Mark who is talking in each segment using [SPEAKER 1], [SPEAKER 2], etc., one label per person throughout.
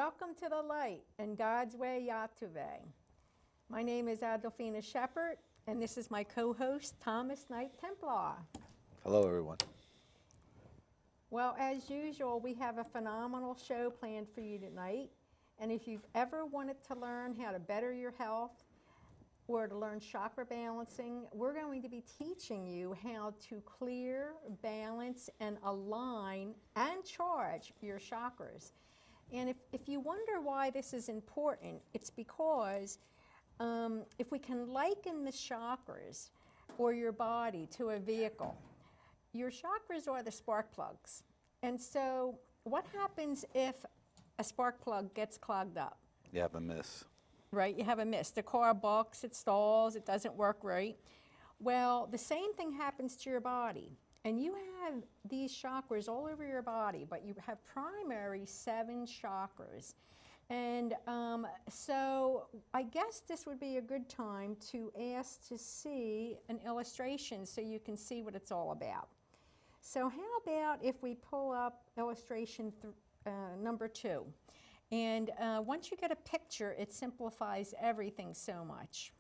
[SPEAKER 1] Welcome to the light and God's way, YATUVAY. My name is Adolphina Shephard, and this is my co-host, Thomas Knights Templar.
[SPEAKER 2] Hello, everyone.
[SPEAKER 1] Well, as usual, we have a phenomenal show planned for you tonight. And if you've ever wanted to learn how to better your health or to learn chakra balancing, we're going to be teaching you how to clear, balance, and align and charge your chakras. And if you wonder why this is important, it's because if we can liken the chakras or your body to a vehicle, your chakras are the spark plugs. And so what happens if a spark plug gets clogged up?
[SPEAKER 2] You have a miss.
[SPEAKER 1] Right, you have a miss. The car balks, it stalls, it doesn't work right. Well, the same thing happens to your body. And you have these chakras all over your body, but you have primary 7 chakras. And so I guess this would be a good time to ask to see an illustration so you can see what it's all about. So how about if we pull up illustration number 2? And once you get a picture, it simplifies everything so much.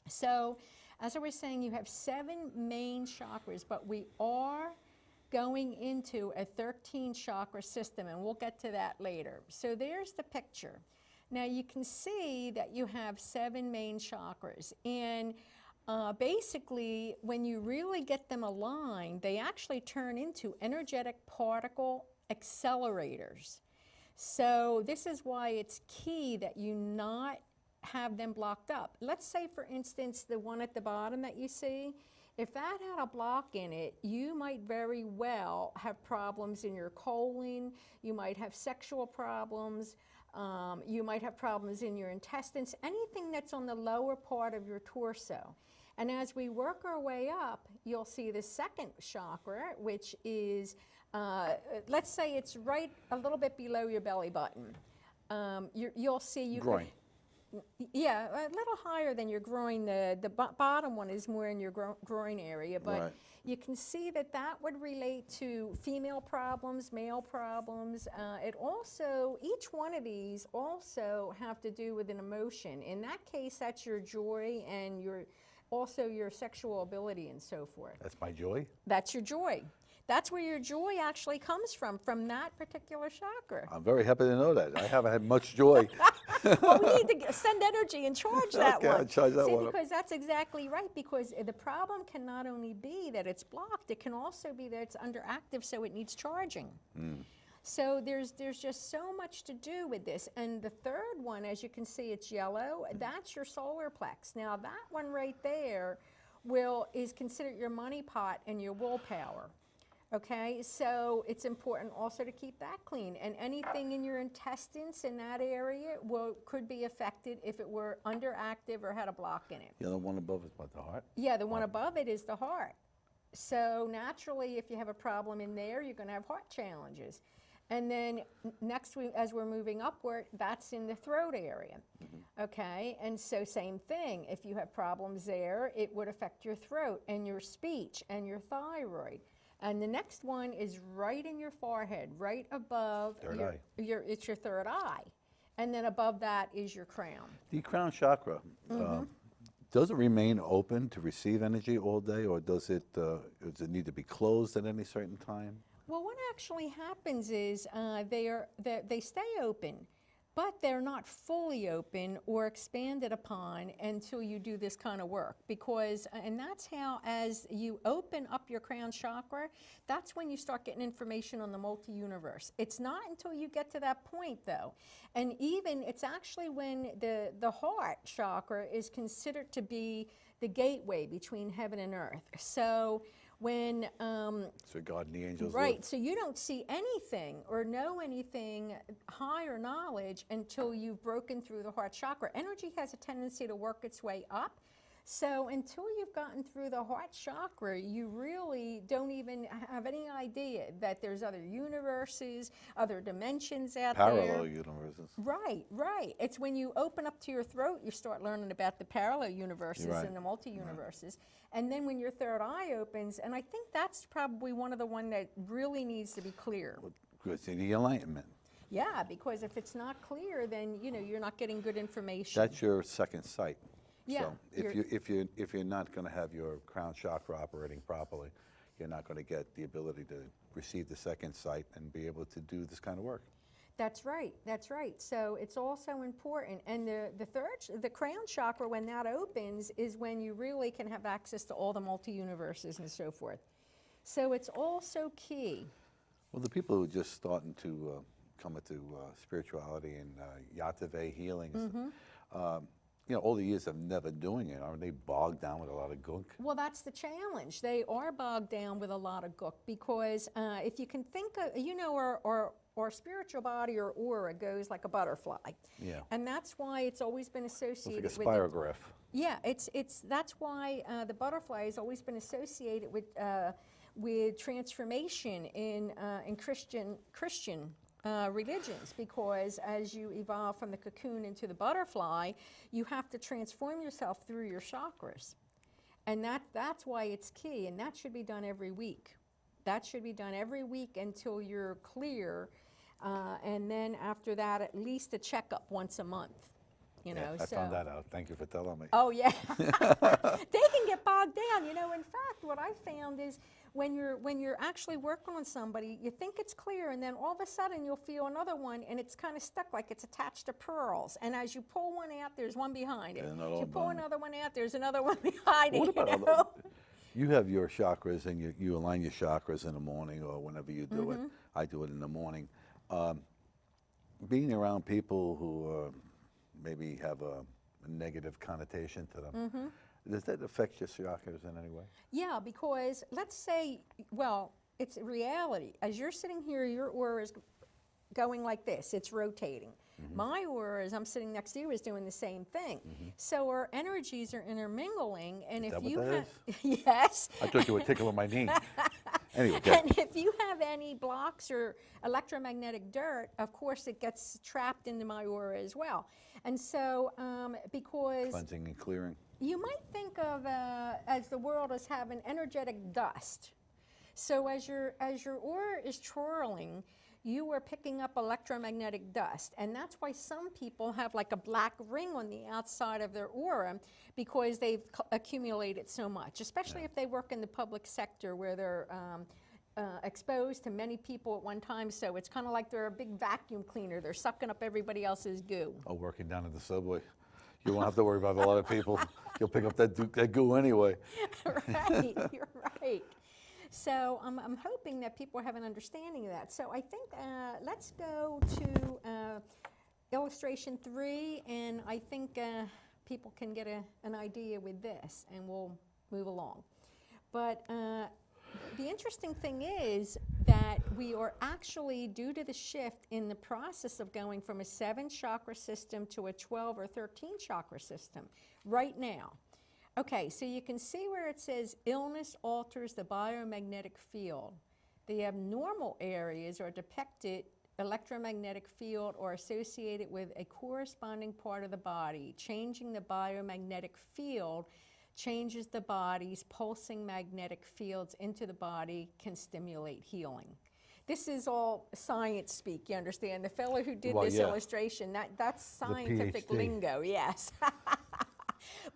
[SPEAKER 1] So as I was saying, you have 7 main chakras, but we are going into a 13 chakra system, and we'll get to that later. So there's the picture. Now you can see that you have 7 main chakras, and basically when you really get them aligned, they actually turn into energetic particle accelerators. So this is why it's key that you not have them blocked up. Let's say, for instance, the one at the bottom that you see, if that had a block in it, you might very well have problems in your colon, you might have sexual problems, you might have problems in your intestines, anything that's on the lower part of your torso. And as we work our way up, you'll see the second chakra, which is, let's say it's right a little bit below your belly button. You'll see you
[SPEAKER 2] Groin.
[SPEAKER 1] Yeah, a little higher than your groin. The bottom one is more in your groin area, but
[SPEAKER 2] Right.
[SPEAKER 1] You can see that that would relate to female problems, male problems. It also, each one of these also have to do with an emotion. In that case, that's your joy and also your sexual ability and so forth.
[SPEAKER 2] That's my joy.
[SPEAKER 1] That's your joy. That's where your joy actually comes from that particular chakra.
[SPEAKER 2] I'm very happy to know that. I haven't had much joy.
[SPEAKER 1] Well, we need to send energy and charge that
[SPEAKER 2] Okay,
[SPEAKER 1] one.
[SPEAKER 2] I'll charge that
[SPEAKER 1] See,
[SPEAKER 2] one up.
[SPEAKER 1] because that's exactly right, because the problem can not only be that it's blocked, it can also be that it's underactive, so it needs charging. So there's just so much to do with this. And the third one, as you can see, it's yellow. That's your solar plex. Now that one right there is considered your money pot and your willpower. Okay, so it's important also to keep that clean. And anything in your intestines in that area could be affected if it were underactive or had a block in it.
[SPEAKER 2] The other one above is what, the heart?
[SPEAKER 1] Yeah, the one above it is the heart. So naturally, if you have a problem in there, you're going to have heart challenges. And then next, as we're moving upward, that's in the throat area. Okay, and so same thing. If you have problems there, it would affect your throat and your speech and your thyroid. And the next one is right in your forehead, right above it's your third eye. And then above that is your crown.
[SPEAKER 2] The crown chakra, does it remain open to receive energy all day, or does it need to be closed at any certain time?
[SPEAKER 1] Well, what actually happens is they stay open, but they're not fully open or expanded upon until you do this kind of work. And that's how, as you open up your crown chakra, that's when you start getting information on the multi-universe. It's not until you get to that point, though. And even, it's actually when the heart chakra is considered to be the gateway between heaven and earth. So when
[SPEAKER 2] So God and the angels
[SPEAKER 1] right,
[SPEAKER 2] live.
[SPEAKER 1] so you don't see anything or know anything, higher knowledge, until you've broken through the heart chakra. Energy has a tendency to work its way up. So until you've gotten through the heart chakra, you really don't even have any idea that there's other universes, other dimensions out there.
[SPEAKER 2] Parallel universes.
[SPEAKER 1] Right, right. It's when you open up to your throat, you start learning about the parallel universes and the multi-universes. And then when your third eye opens, and I think that's probably one of the one that really needs to be clear.
[SPEAKER 2] Good, see the enlightenment.
[SPEAKER 1] Yeah, because if it's not clear, then you're not getting good information.
[SPEAKER 2] That's your second sight.
[SPEAKER 1] Yeah,
[SPEAKER 2] So if you're not going to have your crown chakra operating properly, you're not going to get the ability to receive the second sight and be able to do this kind of work.
[SPEAKER 1] That's right. That's right. So it's also important. And the crown chakra, when that opens, is when you really can have access to all the multi-universes and so forth. So it's also key.
[SPEAKER 2] Well, the people who are just starting to come into spirituality and Yatuvay healing, all the years of never doing it, aren't they bogged down with a lot of gunk?
[SPEAKER 1] Well, that's the challenge. They are bogged down with a lot of gook because if you can think of, our spiritual body or aura goes like a butterfly.
[SPEAKER 2] Yeah.
[SPEAKER 1] And that's why it's always been associated
[SPEAKER 2] It's like a spirograph.
[SPEAKER 1] Yeah, that's why the butterfly has always been associated with transformation in Christian religions, because as you evolve from the cocoon into the butterfly, you have to transform yourself through your chakras. And that's why it's key, and that should be done every week. That should be done every week until you're clear, and then after that, at least a checkup once a month.
[SPEAKER 2] I found that out. Thank you for telling me.
[SPEAKER 1] Oh, yeah. They can get bogged down. In fact, what I found is when you're actually working on somebody, you think it's clear, and then all of a sudden you'll feel another one, and it's kind of stuck like it's attached to pearls. And as you pull one out, there's one behind it. You pull another one out, there's another one behind it.
[SPEAKER 2] You have your chakras, and you align your chakras in the morning or whenever you do it. I do it in the morning. Being around people who maybe have a negative connotation to them, does that affect your chakras in any way? Yeah,
[SPEAKER 1] because let's say, well, it's reality. As you're sitting here, your aura is going like this. It's rotating. My aura, as I'm sitting next to you, is doing the same thing. So our energies are intermingling, and
[SPEAKER 2] Is
[SPEAKER 1] if
[SPEAKER 2] that
[SPEAKER 1] you
[SPEAKER 2] what that
[SPEAKER 1] have,
[SPEAKER 2] is?
[SPEAKER 1] yes.
[SPEAKER 2] I thought you were tickling my knee. Anyway,
[SPEAKER 1] and if you have any blocks or electromagnetic dirt, of course it gets trapped into my aura as well. And so, because
[SPEAKER 2] cleansing and clearing.
[SPEAKER 1] You might think of as the world as having energetic dust. So as your aura is twirling, you are picking up electromagnetic dust, and that's why some people have like a black ring on the outside of their aura, because they've accumulated so much, especially if they work in the public sector where they're exposed to many people at one time. So it's kind of like they're a big vacuum cleaner. They're sucking up everybody else's goo.
[SPEAKER 2] Oh, working down at the subway. You won't have to worry about a lot of people. You'll pick up that goo anyway.
[SPEAKER 1] Right, you're right. So I'm hoping that people have an understanding of that. So I think let's go to illustration 3, and I think people can get an idea with this, and we'll move along. But the interesting thing is that we are actually, due to the shift in the process of going from a 7-chakra system to a 12 or 13 chakra system right now. Okay, so you can see where it says illness alters the biomagnetic field. The abnormal areas are depicted electromagnetic field or associated with a corresponding part of the body. Changing the biomagnetic field changes the body's pulsing magnetic fields into the body, can stimulate healing. This is all science speak, you understand? The fellow who did this illustration, that's scientific lingo, yes.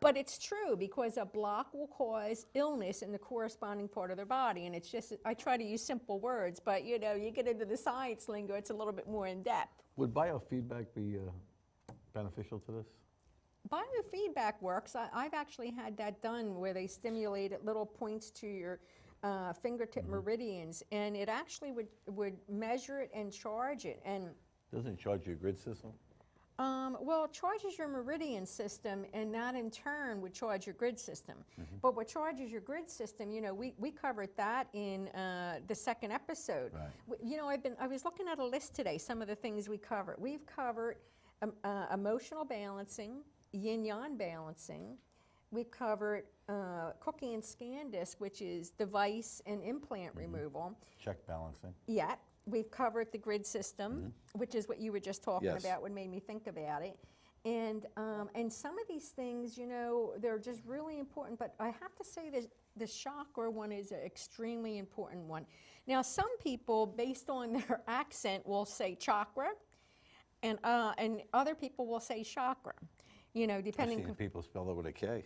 [SPEAKER 1] But it's true, because a block will cause illness in the corresponding part of their body. And it's just, I try to use simple words, but you get into the science lingo, it's a little bit more in depth.
[SPEAKER 2] Would biofeedback be beneficial to this?
[SPEAKER 1] Biofeedback works. I've actually had that done where they stimulate at little points to your fingertip meridians, and it actually would measure it and charge it. And
[SPEAKER 2] doesn't it charge your grid system?
[SPEAKER 1] Well, it charges your meridian system, and that in turn would charge your grid system. But what charges your grid system, we covered that in the second episode. Right. I was looking at a list today, some of the things we covered. We've covered emotional balancing, yin-yang balancing. We've covered cookie and scan disc, which is device and implant removal.
[SPEAKER 2] Check balancing.
[SPEAKER 1] Yeah. We've covered the grid system, which is what you were just talking about, what made me think about it. And some of these things, you know, they're just really important. But I have to say that the chakra one is an extremely important one. Now, some people, based on their accent, will say chakra, and other people will say chakra. You know,
[SPEAKER 2] I've
[SPEAKER 1] depending.
[SPEAKER 2] seen people spell it with a K.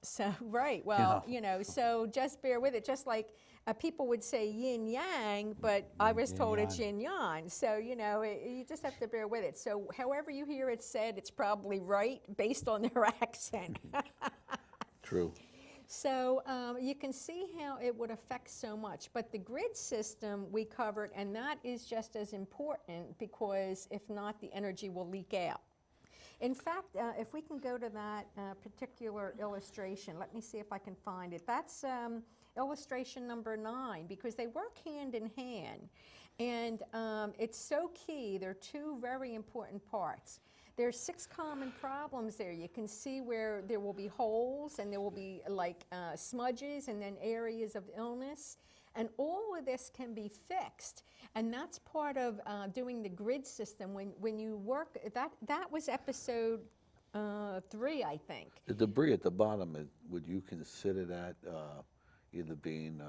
[SPEAKER 1] So, right, well, you know, so just bear with it. Just like people would say yin yang, but I was told it's yin yang. So, you know, you just have to bear with it. So however you hear it said, it's probably right based on their accent.
[SPEAKER 2] True.
[SPEAKER 1] So you can see how it would affect so much. But the grid system we covered, and that is just as important, because if not, the energy will leak out. In fact, if we can go to that particular illustration, let me see if I can find it. That's illustration number 9, because they work hand in hand. And it's so key. They're two very important parts. There's 6 common problems there. You can see where there will be holes, and there will be like smudges, and then areas of illness. And all of this can be fixed. And that's part of doing the grid system. When you work, that was episode 3, I think.
[SPEAKER 2] The debris at the bottom, would you consider that either being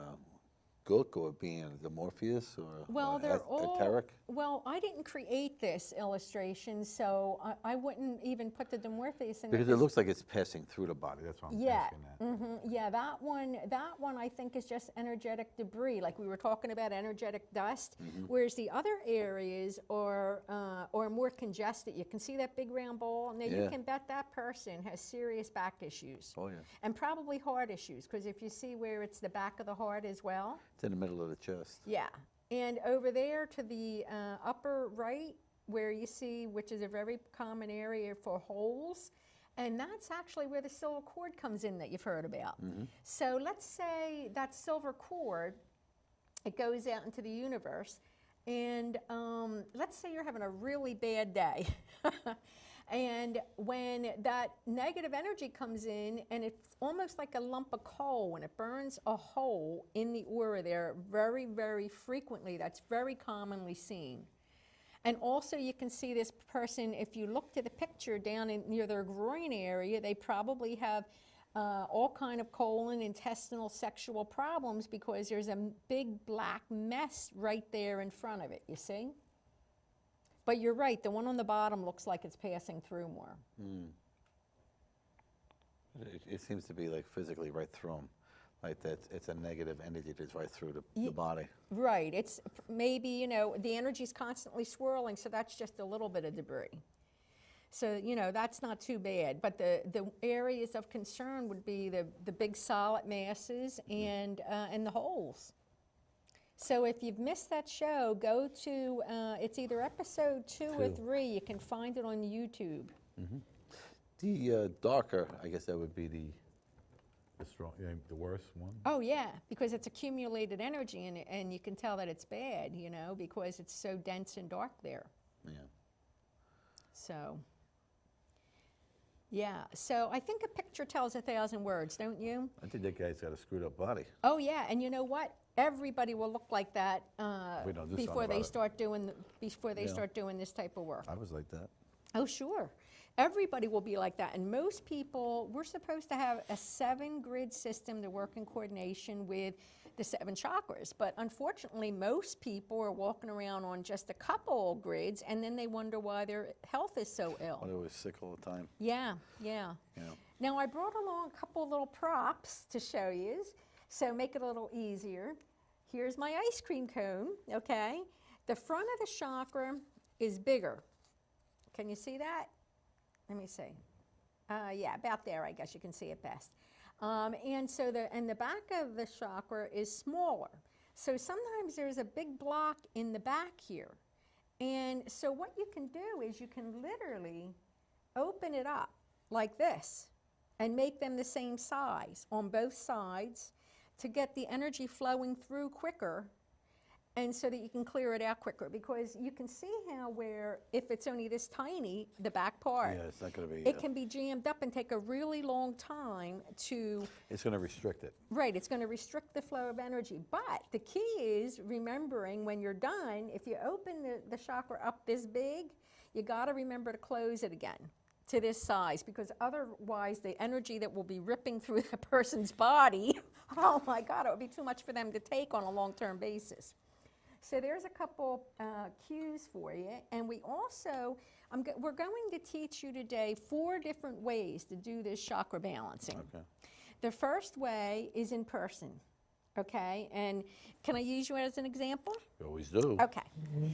[SPEAKER 2] Gook or being the Morpheus or
[SPEAKER 1] Well, they're all,
[SPEAKER 2] Eteric?
[SPEAKER 1] well, I didn't create this illustration, so I wouldn't even put the Morpheus in
[SPEAKER 2] Because it looks like it's passing through the body. That's why I'm asking that.
[SPEAKER 1] Yeah, that one I think is just energetic debris, like we were talking about energetic dust, whereas the other areas are more congested. You can see that big round ball. Now you can bet that person has serious back issues.
[SPEAKER 2] Oh, yeah.
[SPEAKER 1] And probably heart issues, because if you see where it's the back of the heart as well.
[SPEAKER 2] It's in the middle of the chest.
[SPEAKER 1] Yeah, and over there to the upper right, where you see, which is a very common area for holes, and that's actually where the silver cord comes in that you've heard about. So let's say that silver cord, it goes out into the universe, and let's say you're having a really bad day. And when that negative energy comes in, and it's almost like a lump of coal, when it burns a hole in the aura there very, very frequently, that's very commonly seen. And also you can see this person, if you look to the picture down near their groin area, they probably have all kind of colon, intestinal, sexual problems, because there's a big black mess right there in front of it, you see? But you're right, the one on the bottom looks like it's passing through more.
[SPEAKER 2] It seems to be like physically right through them. Like that, it's a negative energy that's right through the body.
[SPEAKER 1] Right, it's maybe, you know, the energy's constantly swirling, so that's just a little bit of debris. So, you know, that's not too bad. But the areas of concern would be the big solid masses and the holes. So if you've missed that show, go to, it's either episode 2 or 3. You can find it on YouTube.
[SPEAKER 2] The darker, I guess that would be the strong, the worst one.
[SPEAKER 1] Oh yeah, because it's accumulated energy, and you can tell that it's bad, you know, because it's so dense and dark there.
[SPEAKER 2] Yeah.
[SPEAKER 1] So, yeah. So I think a picture tells 1,000 words, don't you?
[SPEAKER 2] I think that guy's got a screwed up body.
[SPEAKER 1] Oh yeah, and you know what? Everybody will look like that
[SPEAKER 2] We don't do
[SPEAKER 1] before
[SPEAKER 2] something
[SPEAKER 1] they
[SPEAKER 2] about it.
[SPEAKER 1] start doing start doing this type of work.
[SPEAKER 2] I was like that.
[SPEAKER 1] Oh sure, everybody will be like that, and most people, we're supposed to have a 7-grid system to work in coordination with the 7 chakras, but unfortunately most people are walking around on just a couple grids, and then they wonder why their health is so ill.
[SPEAKER 2] Oh, they were sick all the time.
[SPEAKER 1] Yeah. Now I brought along a couple little props to show you, so make it a little easier. Here's my ice cream cone, okay? The front of the chakra is bigger. Can you see that? Let me see. Yeah, about there, I guess you can see it best. And so the back of the chakra is smaller. So sometimes there's a big block in the back here. And so what you can do is you can literally open it up like this and make them the same size on both sides to get the energy flowing through quicker, and so that you can clear it out quicker, because you can see how where if it's only this tiny, the back part,
[SPEAKER 2] Yeah, it's not going to be.
[SPEAKER 1] it can be jammed up and take a really long time to,
[SPEAKER 2] It's going to restrict it.
[SPEAKER 1] right, it's going to restrict the flow of energy. But the key is remembering when you're done, if you open the chakra up this big, you got to remember to close it again. to this size, because otherwise the energy that will be ripping through the person's body, oh my God, it would be too much for them to take on a long-term basis. So there's a couple cues for you, and we also, we're going to teach you today 4 different ways to do this chakra balancing.
[SPEAKER 2] Okay.
[SPEAKER 1] The first way is in person, okay? And can I use you as an example?
[SPEAKER 2] You always do.
[SPEAKER 1] Okay.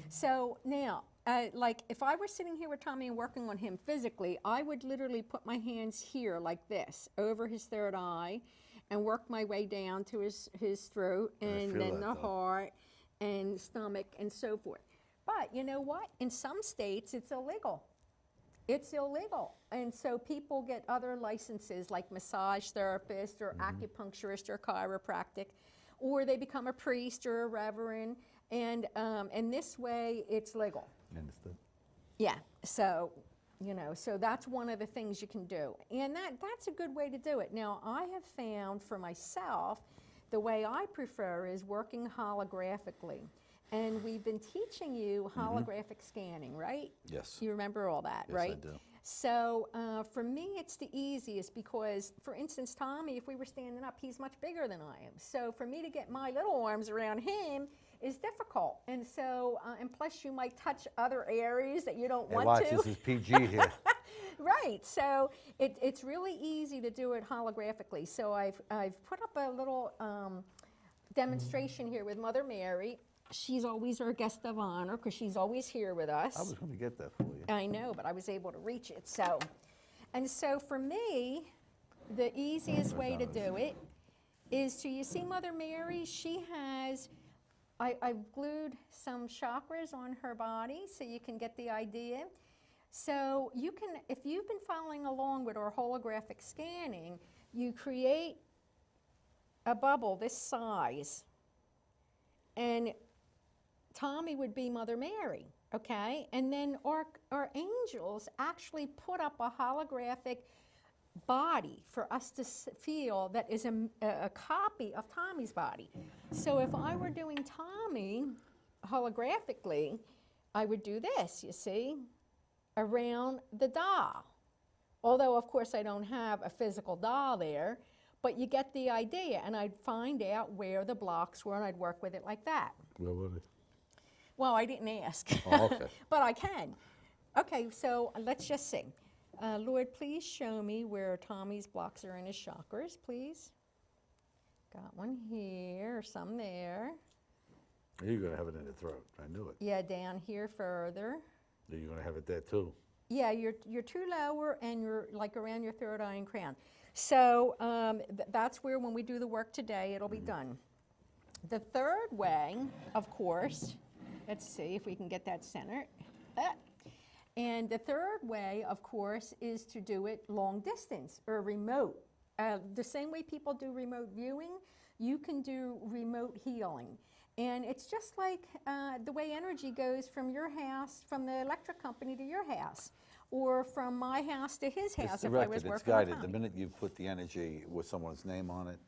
[SPEAKER 1] So now, like if I were sitting here with Tommy and working on him physically, I would literally put my hands here like this, over his third eye, and work my way down to his throat, and then the heart, and stomach, and so forth. But you know what? In some states, it's illegal. It's illegal. And so people get other licenses like massage therapist or acupuncturist or chiropractic, or they become a priest or a reverend, and this way it's legal.
[SPEAKER 2] Understood.
[SPEAKER 1] Yeah, so, you know, so that's one of the things you can do. And that's a good way to do it. Now, I have found for myself, the way I prefer is working holographically. And we've been teaching you holographic scanning, right?
[SPEAKER 2] Yes.
[SPEAKER 1] You remember all that,
[SPEAKER 2] Yes,
[SPEAKER 1] right?
[SPEAKER 2] I do.
[SPEAKER 1] So for me, it's the easiest because, for instance, Tommy, if we were standing up, he's much bigger than I am. So for me to get my little arms around him is difficult. And so, and plus you might touch other areas that you don't want to.
[SPEAKER 2] This is PG here.
[SPEAKER 1] Right, so it's really easy to do it holographically. So I've put up a little demonstration here with Mother Mary. She's always our guest of honor because she's always here with us.
[SPEAKER 2] I was going to get that for you.
[SPEAKER 1] I know, but I was able to reach it. So, and so for me, the easiest way to do it is to, you see Mother Mary, she has, I've glued some chakras on her body so you can get the idea. So you can, if you've been following along with our holographic scanning, you create a bubble this size, and Tommy would be Mother Mary, okay? And then our angels actually put up a holographic body for us to feel that is a copy of Tommy's body. So if I were doing Tommy holographically, I would do this, you see, around the doll. Although, of course, I don't have a physical doll there, but you get the idea, and I'd find out where the blocks were, and I'd work with it like that.
[SPEAKER 2] Where were they?
[SPEAKER 1] Well, I didn't ask,
[SPEAKER 2] Oh, okay.
[SPEAKER 1] but I can. Okay, so let's just see. Lord, please show me where Tommy's blocks are in his chakras, please. Got one here, some there.
[SPEAKER 2] You're going to have it in the throat. I knew it.
[SPEAKER 1] Yeah, down here further.
[SPEAKER 2] You're going to have it there too.
[SPEAKER 1] Yeah, you're too lower, and you're like around your third eye and crown. So that's where, when we do the work today, it'll be done. The third way, of course, let's see if we can get that centered. And the third way, of course, is to do it long distance or remote. The same way people do remote viewing, you can do remote healing. And it's just like the way energy goes from your house, from the electric company to your house, or from my house to his house if I was working
[SPEAKER 2] It's guided.
[SPEAKER 1] with
[SPEAKER 2] The
[SPEAKER 1] Tommy.
[SPEAKER 2] minute you put the energy with someone's name on it,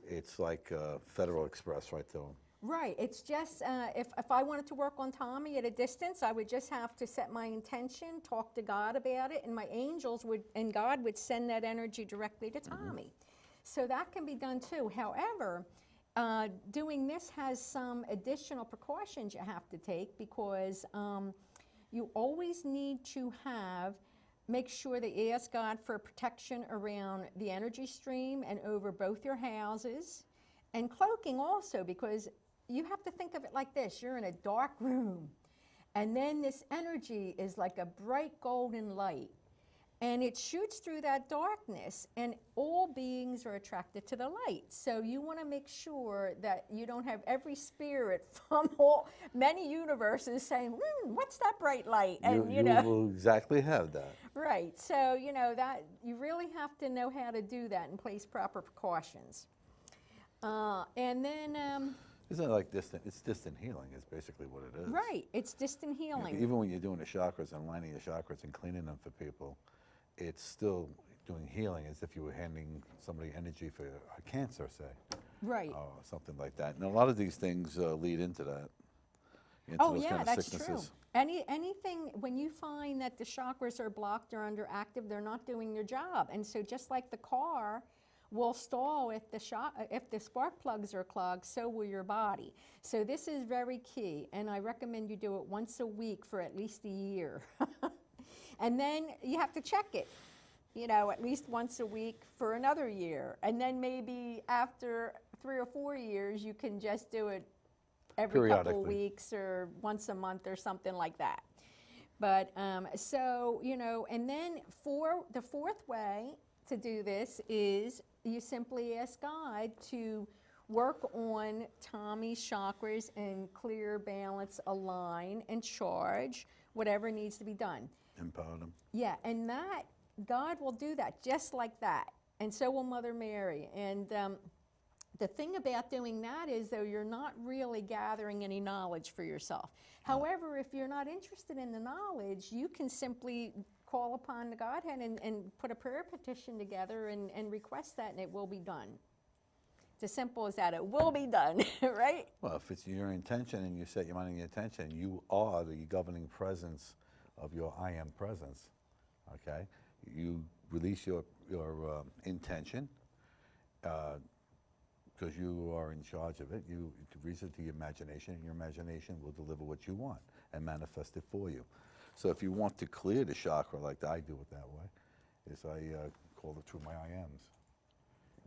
[SPEAKER 2] it's like Federal Express right to them.
[SPEAKER 1] Right, it's just, if I wanted to work on Tommy at a distance, I would just have to set my intention, talk to God about it, and my angels would, and God would send that energy directly to Tommy. So that can be done too. However, doing this has some additional precautions you have to take, because you always need to make sure that you ask God for protection around the energy stream and over both your houses, and cloaking also, because you have to think of it like this. You're in a dark room, and then this energy is like a bright golden light, and it shoots through that darkness, and all beings are attracted to the light. So you want to make sure that you don't have every spirit from many universes saying, what's that bright light? And
[SPEAKER 2] You will exactly have that.
[SPEAKER 1] Right, so you know that you really have to know how to do that and place proper precautions. And then
[SPEAKER 2] Isn't it like distant? It's distant healing is basically what it is.
[SPEAKER 1] right, it's distant healing.
[SPEAKER 2] Even when you're doing the chakras and lining your chakras and cleaning them for people, it's still doing healing as if you were handing somebody energy for a cancer, say.
[SPEAKER 1] Right.
[SPEAKER 2] Or something like that. And a lot of these things lead into that. into
[SPEAKER 1] Oh
[SPEAKER 2] those
[SPEAKER 1] yeah,
[SPEAKER 2] kind of
[SPEAKER 1] that's true.
[SPEAKER 2] sicknesses.
[SPEAKER 1] Anything, when you find that the chakras are blocked or underactive, they're not doing their job. And so just like the car will stall if the spark plugs are clogged, so will your body. So this is very key, and I recommend you do it once a week for at least a year. And then you have to check it, you know, at least once a week for another year. And then maybe after 3 or 4 years, you can just do it every couple of
[SPEAKER 2] Periodically.
[SPEAKER 1] weeks or once a month or something like that. But so, you know, and then for the fourth way to do this is you simply ask God to work on Tommy's chakras and clear, balance, align, and charge whatever needs to be done.
[SPEAKER 2] Empower them.
[SPEAKER 1] Yeah, and that, God will do that just like that. And so will Mother Mary. And the thing about doing that is, though, you're not really gathering any knowledge for yourself. However, if you're not interested in the knowledge, you can simply call upon the Godhead and put a prayer petition together and request that, and it will be done. It's as simple as that. It will be done, right?
[SPEAKER 2] Well, if it's your intention and you set your mind on your intention, you are the governing presence of your I am presence, okay? You release your intention, because you are in charge of it. You release it to your imagination, and your imagination will deliver what you want and manifest it for you. So if you want to clear the chakra like I do it that way, is I call it through my I ams.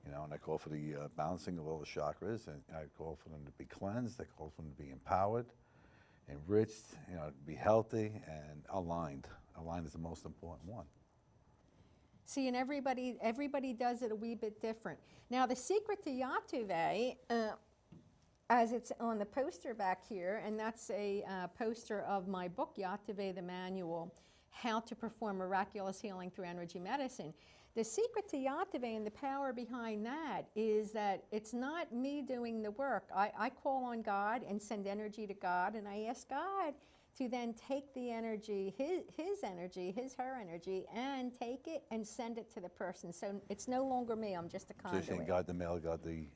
[SPEAKER 2] You know, and I call for the balancing of all the chakras, and I call for them to be cleansed, I call for them to be empowered, enriched, you know, be healthy and aligned. Aligned is the most important one.
[SPEAKER 1] See, and everybody does it a wee bit different. Now, the secret to YATUVAY, as it's on the poster back here, and that's a poster of my book, YATUVAY, the Manual, How to Perform Miraculous Healing Through Energy Medicine. The secret to YATUVAY and the power behind that is that it's not me doing the work. I call on God and send energy to God, and I ask God to then take the energy, his energy, her energy, and take it and send it to the person. So it's no longer me, I'm just a
[SPEAKER 2] So
[SPEAKER 1] conduit.
[SPEAKER 2] you're saying God the male, God the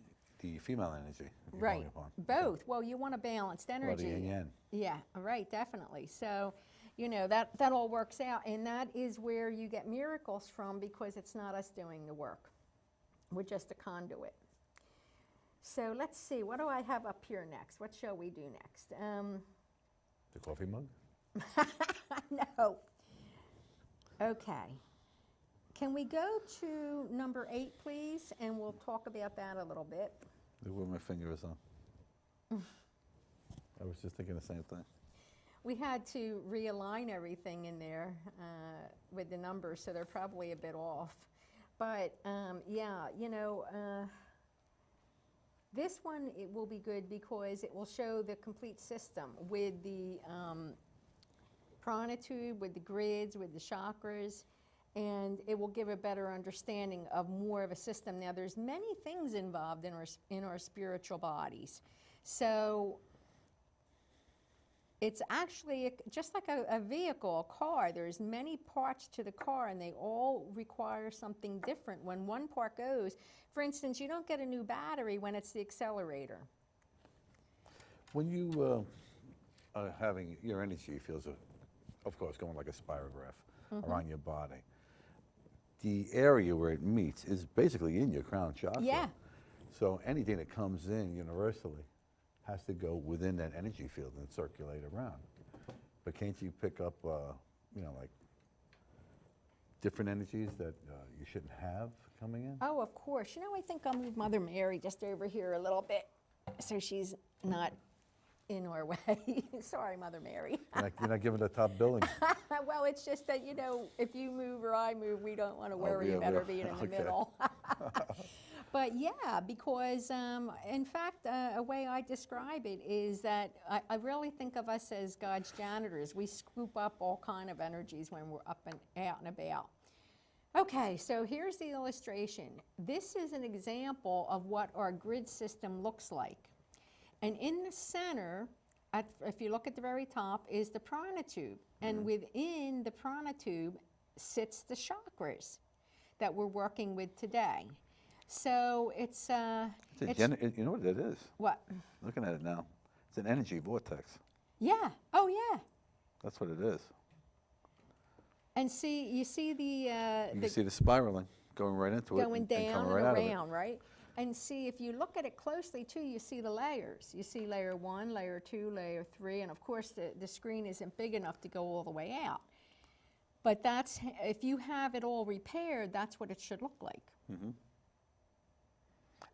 [SPEAKER 2] female energy. That you're
[SPEAKER 1] Right,
[SPEAKER 2] calling upon.
[SPEAKER 1] both. Well, you want a balanced energy.
[SPEAKER 2] Bloody yin yang.
[SPEAKER 1] Yeah, right, definitely. So, you know, that all works out, and that is where you get miracles from, because it's not us doing the work. We're just a conduit. So let's see, what do I have up here next? What shall we do next?
[SPEAKER 2] The coffee mug?
[SPEAKER 1] No. Okay. Can we go to number 8, please? And we'll talk about that a little bit.
[SPEAKER 2] Look where my finger is on. I was just thinking the same thing.
[SPEAKER 1] We had to realign everything in there with the numbers, so they're probably a bit off. But yeah, you know, this one, it will be good because it will show the complete system with the prana tube, with the grids, with the chakras, and it will give a better understanding of more of a system. Now, there's many things involved in our spiritual bodies. So it's actually just like a vehicle, a car. There's many parts to the car, and they all require something different. When one part goes, for instance, you don't get a new battery when it's the accelerator.
[SPEAKER 2] When you are having your energy fields, of course, going like a spirograph around your body, the area where it meets is basically in your crown chakra.
[SPEAKER 1] Yeah.
[SPEAKER 2] So anything that comes in universally has to go within that energy field and circulate around. But can't you pick up, you know, like different energies that you shouldn't have coming in?
[SPEAKER 1] Oh, of course. You know, I think I'll move Mother Mary just over here a little bit so she's not in our way. Sorry, Mother Mary.
[SPEAKER 2] You're not giving the top billing.
[SPEAKER 1] Well, it's just that, you know, if you move or I move, we don't want to worry
[SPEAKER 2] yeah,
[SPEAKER 1] about her
[SPEAKER 2] yeah.
[SPEAKER 1] being in the
[SPEAKER 2] Okay.
[SPEAKER 1] middle. But yeah, because in fact, a way I describe it is that I really think of us as God's janitors. We scoop up all kind of energies when we're up and out and about. Okay, so here's the illustration. This is an example of what our grid system looks like. And in the center, if you look at the very top, is the prana tube. And within the prana tube sits the chakras that we're working with today. So it's
[SPEAKER 2] you know what it is?
[SPEAKER 1] what?
[SPEAKER 2] Looking at it now, it's an energy vortex.
[SPEAKER 1] Yeah. Oh, yeah.
[SPEAKER 2] That's what it is.
[SPEAKER 1] And see, you see
[SPEAKER 2] You can see the spiraling going right into it.
[SPEAKER 1] going
[SPEAKER 2] and
[SPEAKER 1] down
[SPEAKER 2] coming
[SPEAKER 1] and
[SPEAKER 2] right out of it.
[SPEAKER 1] around, right? And see, if you look at it closely too, you see the layers. You see layer 1, layer 2, layer 3, and of course the screen isn't big enough to go all the way out. But that's, if you have it all repaired, that's what it should look like.
[SPEAKER 2] Mm-hmm.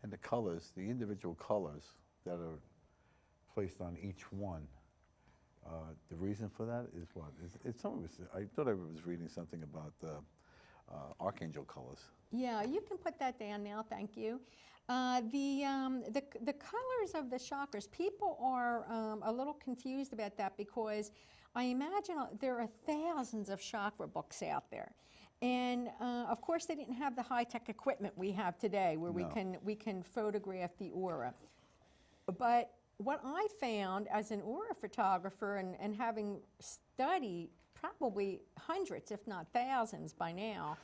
[SPEAKER 2] And the colors, the individual colors that are placed on each one, the reason for that is what? I thought I was reading something about the archangel colors.
[SPEAKER 1] Yeah, you can put that down now, thank you. The colors of the chakras, people are a little confused about that because I imagine there are thousands of chakra books out there. And of course they didn't have the high-tech equipment we have today where we can photograph the aura. But what I found as an aura photographer and having studied probably hundreds, if not thousands by now,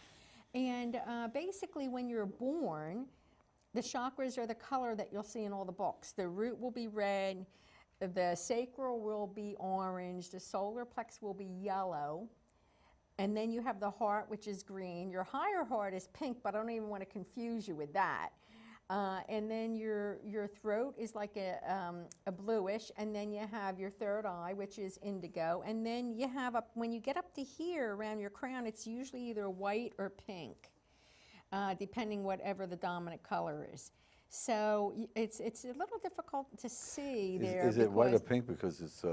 [SPEAKER 1] and basically when you're born, the chakras are the color that you'll see in all the books. The root will be red, the sacral will be orange, the solar plex will be yellow, and then you have the heart, which is green. Your higher heart is pink, but I don't even want to confuse you with that. And then your throat is like a bluish, and then you have your third eye, which is indigo, and then you have, when you get up to here around your crown, it's usually either white or pink, depending whatever the dominant color is. So it's a little difficult to see there.
[SPEAKER 2] Is it white or pink because it's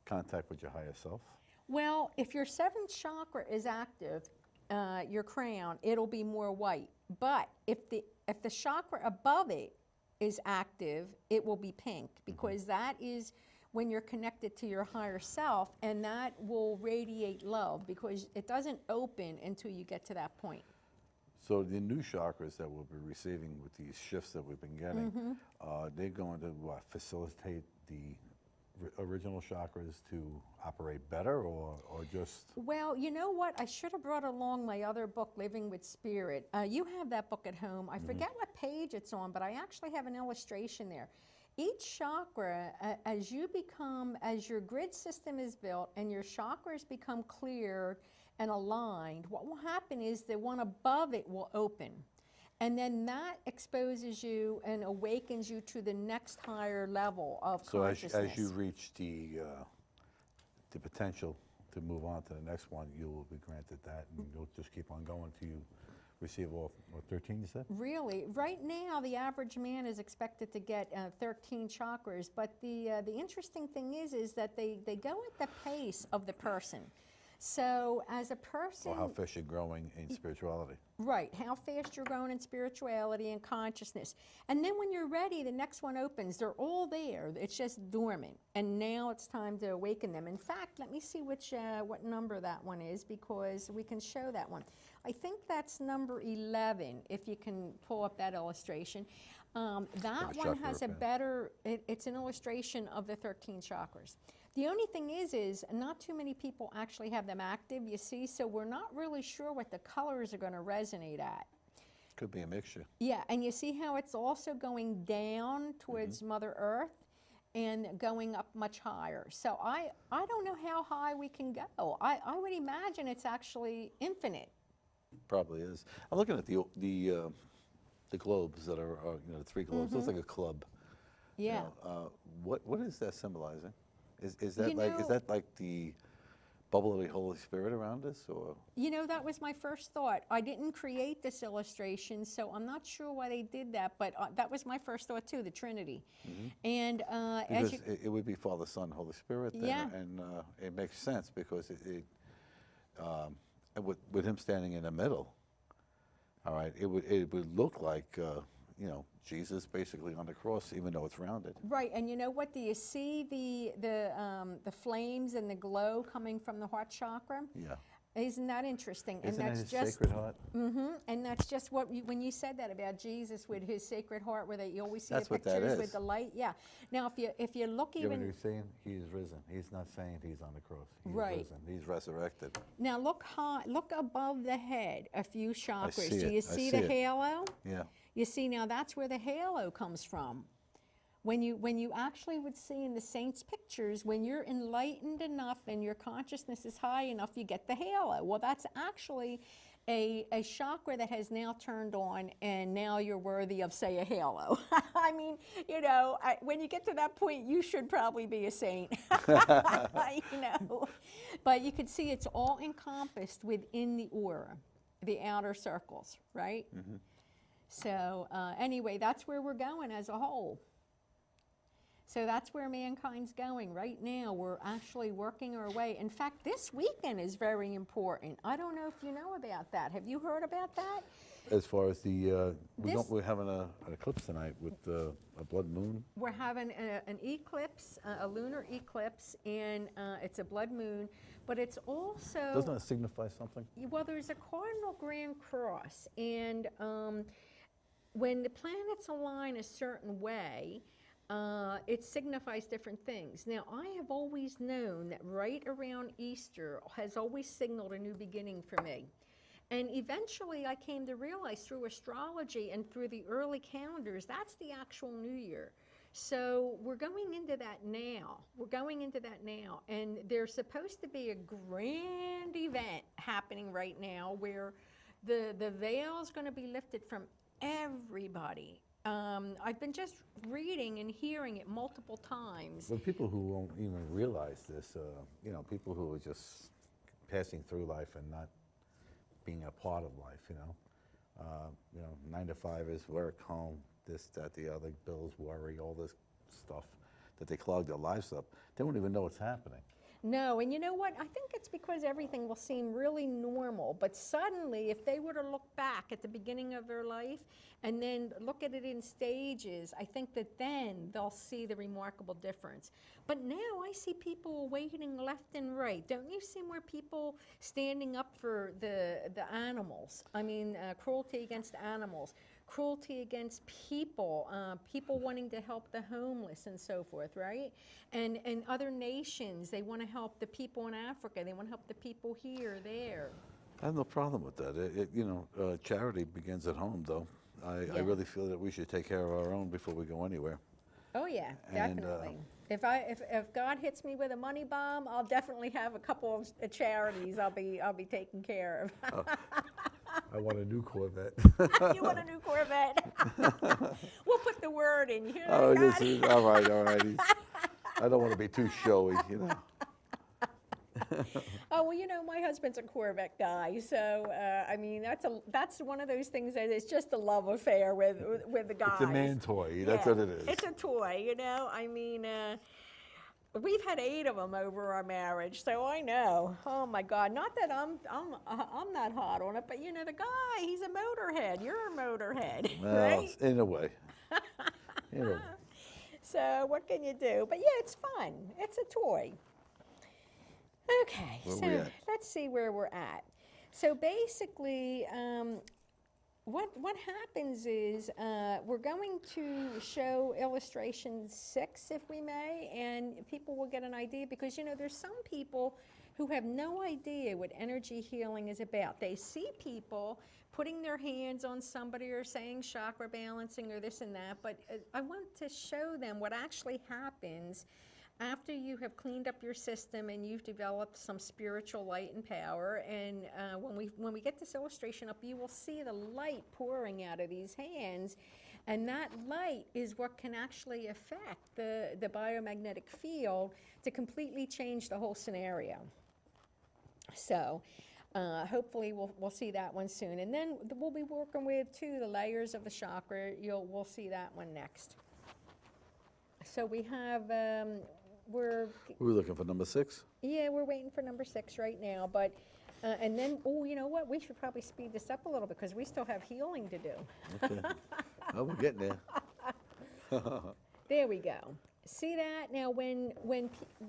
[SPEAKER 2] contact with your higher self?
[SPEAKER 1] Well, if your 7th chakra is active, your crown, it'll be more white. But if the chakra above it is active, it will be pink, because that is when you're connected to your higher self, and that will radiate love because it doesn't open until you get to that point.
[SPEAKER 2] So the new chakras that we'll be receiving with these shifts that we've been getting, they're going to facilitate the original chakras to operate better, or just?
[SPEAKER 1] Well, you know what? I should have brought along my other book, Living with Spirit. You have that book at home. I forget what page it's on, but I actually have an illustration there. Each chakra, as your grid system is built and your chakras become clear and aligned, what will happen is the one above it will open. And then that exposes you and awakens you to the next higher level of consciousness.
[SPEAKER 2] So as you reach the potential to move on to the next one, you will be granted that, and you'll just keep on going until you receive all, what, 13 you said?
[SPEAKER 1] Really, right now the average man is expected to get 13 chakras, but the interesting thing is that they go at the pace of the person. So as a person...
[SPEAKER 2] Or how fast you're growing in spirituality.
[SPEAKER 1] Right, how fast you're growing in spirituality and consciousness. And then when you're ready, the next one opens. They're all there. It's just dormant. And now it's time to awaken them. In fact, let me see what number that one is, because we can show that one. I think that's number 11, if you can pull up that illustration. That one has a better... It's an illustration of the 13 chakras. The only thing is not too many people actually have them active, you see, so we're not really sure what the colors are going to resonate at.
[SPEAKER 2] Could be a mixture.
[SPEAKER 1] Yeah, and you see how it's also going down towards Mother Earth and going up much higher. So I don't know how high we can go. I would imagine it's actually infinite.
[SPEAKER 2] Probably is. I'm looking at the globes that are, the 3 globes. Looks like a club.
[SPEAKER 1] Yeah.
[SPEAKER 2] What is that symbolizing? Is that like the bubble of the Holy Spirit around us, or?
[SPEAKER 1] You know, that was my first thought. I didn't create this illustration, so I'm not sure why they did that, but that was my first thought too, the Trinity. And
[SPEAKER 2] because it would be Father, Son, Holy Spirit then,
[SPEAKER 1] yeah.
[SPEAKER 2] And it makes sense because with him standing in the middle, all right, it would look like Jesus basically on the cross, even though it's rounded.
[SPEAKER 1] Right, and you know what? Do you see the flames and the glow coming from the heart chakra?
[SPEAKER 2] Yeah.
[SPEAKER 1] Isn't that interesting?
[SPEAKER 2] Isn't
[SPEAKER 1] and that's
[SPEAKER 2] that his sacred heart?
[SPEAKER 1] And that's just what when you said that about Jesus with his sacred heart, where you always see
[SPEAKER 2] That's
[SPEAKER 1] the
[SPEAKER 2] what that
[SPEAKER 1] pictures
[SPEAKER 2] is.
[SPEAKER 1] with the light. Yeah. Now, if you look
[SPEAKER 2] You know
[SPEAKER 1] even
[SPEAKER 2] what he's saying? He's risen. He's not saying he's on the cross. He's
[SPEAKER 1] Right.
[SPEAKER 2] risen. He's resurrected.
[SPEAKER 1] now look high, look above the head, a few chakras.
[SPEAKER 2] see
[SPEAKER 1] Do
[SPEAKER 2] it.
[SPEAKER 1] you
[SPEAKER 2] I
[SPEAKER 1] see
[SPEAKER 2] see
[SPEAKER 1] the
[SPEAKER 2] it.
[SPEAKER 1] halo?
[SPEAKER 2] Yeah.
[SPEAKER 1] You see, now that's where the halo comes from. when you actually would see in the saints' pictures, when you're enlightened enough and your consciousness is high enough, you get the halo. Well, that's actually a chakra that has now turned on, and now you're worthy of, say, a halo. I mean, you know, when you get to that point, you should probably be a saint. You know, but you can see it's all encompassed within the aura, the outer circles, right? Mm-hmm. So anyway, that's where we're going as a whole. So that's where mankind's going. Right now, we're actually working our way. In fact, this weekend is very important. I don't know if you know about that. Have you heard about that?
[SPEAKER 2] As far as the, we're having an eclipse tonight with a blood moon.
[SPEAKER 1] We're having an eclipse, a lunar eclipse, and it's a blood moon, but it's also...
[SPEAKER 2] Doesn't that signify something?
[SPEAKER 1] Well, there's a cardinal grand cross, and when the planets align a certain way, it signifies different things. Now, I have always known that right around Easter has always signaled a new beginning for me. And eventually I came to realize through astrology and through the early calendars, that's the actual new year. So we're going into that now. We're going into that now. And there's supposed to be a grand event happening right now where the veil is going to be lifted from everybody. I've been just reading and hearing it multiple times.
[SPEAKER 2] Well, people who won't even realize this, you know, people who are just passing through life and not being a part of life, you know, 9 to 5 is work, home, this, that, the other, bills, worry, all this stuff that they clog their lives up. They won't even know what's happening.
[SPEAKER 1] No, and you know what? I think it's because everything will seem really normal, but suddenly if they were to look back at the beginning of their life and then look at it in stages, I think that then they'll see the remarkable difference. But now I see people awakening left and right. Don't you see more people standing up for the animals? I mean, cruelty against animals, cruelty against people, people wanting to help the homeless and so forth, right? And other nations, they want to help the people in Africa. They want to help the people here, there.
[SPEAKER 2] I have no problem with that. You know, charity begins at home, though. I really feel that we should take care of our own before we go anywhere.
[SPEAKER 1] Oh yeah, definitely. If God hits me with a money bomb, I'll definitely have a couple of charities I'll be taking care of.
[SPEAKER 2] I want a new Corvette.
[SPEAKER 1] You want a new Corvette? We'll put the word in. You hear
[SPEAKER 2] Oh,
[SPEAKER 1] that,
[SPEAKER 2] this
[SPEAKER 1] God?
[SPEAKER 2] is all right, all right. I don't want to be too showy, you know.
[SPEAKER 1] Oh, well, you know, my husband's a Corvette guy, so I mean, that's one of those things that is just a love affair with the guys.
[SPEAKER 2] It's a man toy. That's what it is.
[SPEAKER 1] It's a toy, you know. I mean, we've had 8 of them over our marriage, so I know. Oh my God, not that I'm not hot on it, but you know, the guy, he's a motorhead. You're a motorhead,
[SPEAKER 2] Well,
[SPEAKER 1] right?
[SPEAKER 2] in a way. In a way.
[SPEAKER 1] So what can you do? But yeah, it's fun. It's a toy. Okay,
[SPEAKER 2] Where we
[SPEAKER 1] so
[SPEAKER 2] at?
[SPEAKER 1] let's see where we're at. So basically, what happens is we're going to show illustration 6, if we may, and people will get an idea, because, you know, there's some people who have no idea what energy healing is about. They see people putting their hands on somebody or saying chakra balancing or this and that, but I want to show them what actually happens after you have cleaned up your system and you've developed some spiritual light and power. And when we get this illustration up, you will see the light pouring out of these hands, and that light is what can actually affect the biomagnetic field to completely change the whole scenario. So hopefully we'll see that one soon, and then we'll be working with too the layers of the chakra. We'll see that one next. So we have we're
[SPEAKER 2] looking for number 6?
[SPEAKER 1] Yeah, we're waiting for number 6 right now, but and then, oh, you know what? We should probably speed this up a little because we still have healing to do.
[SPEAKER 2] Okay. Well, we're getting there.
[SPEAKER 1] There we go. See that? Now, when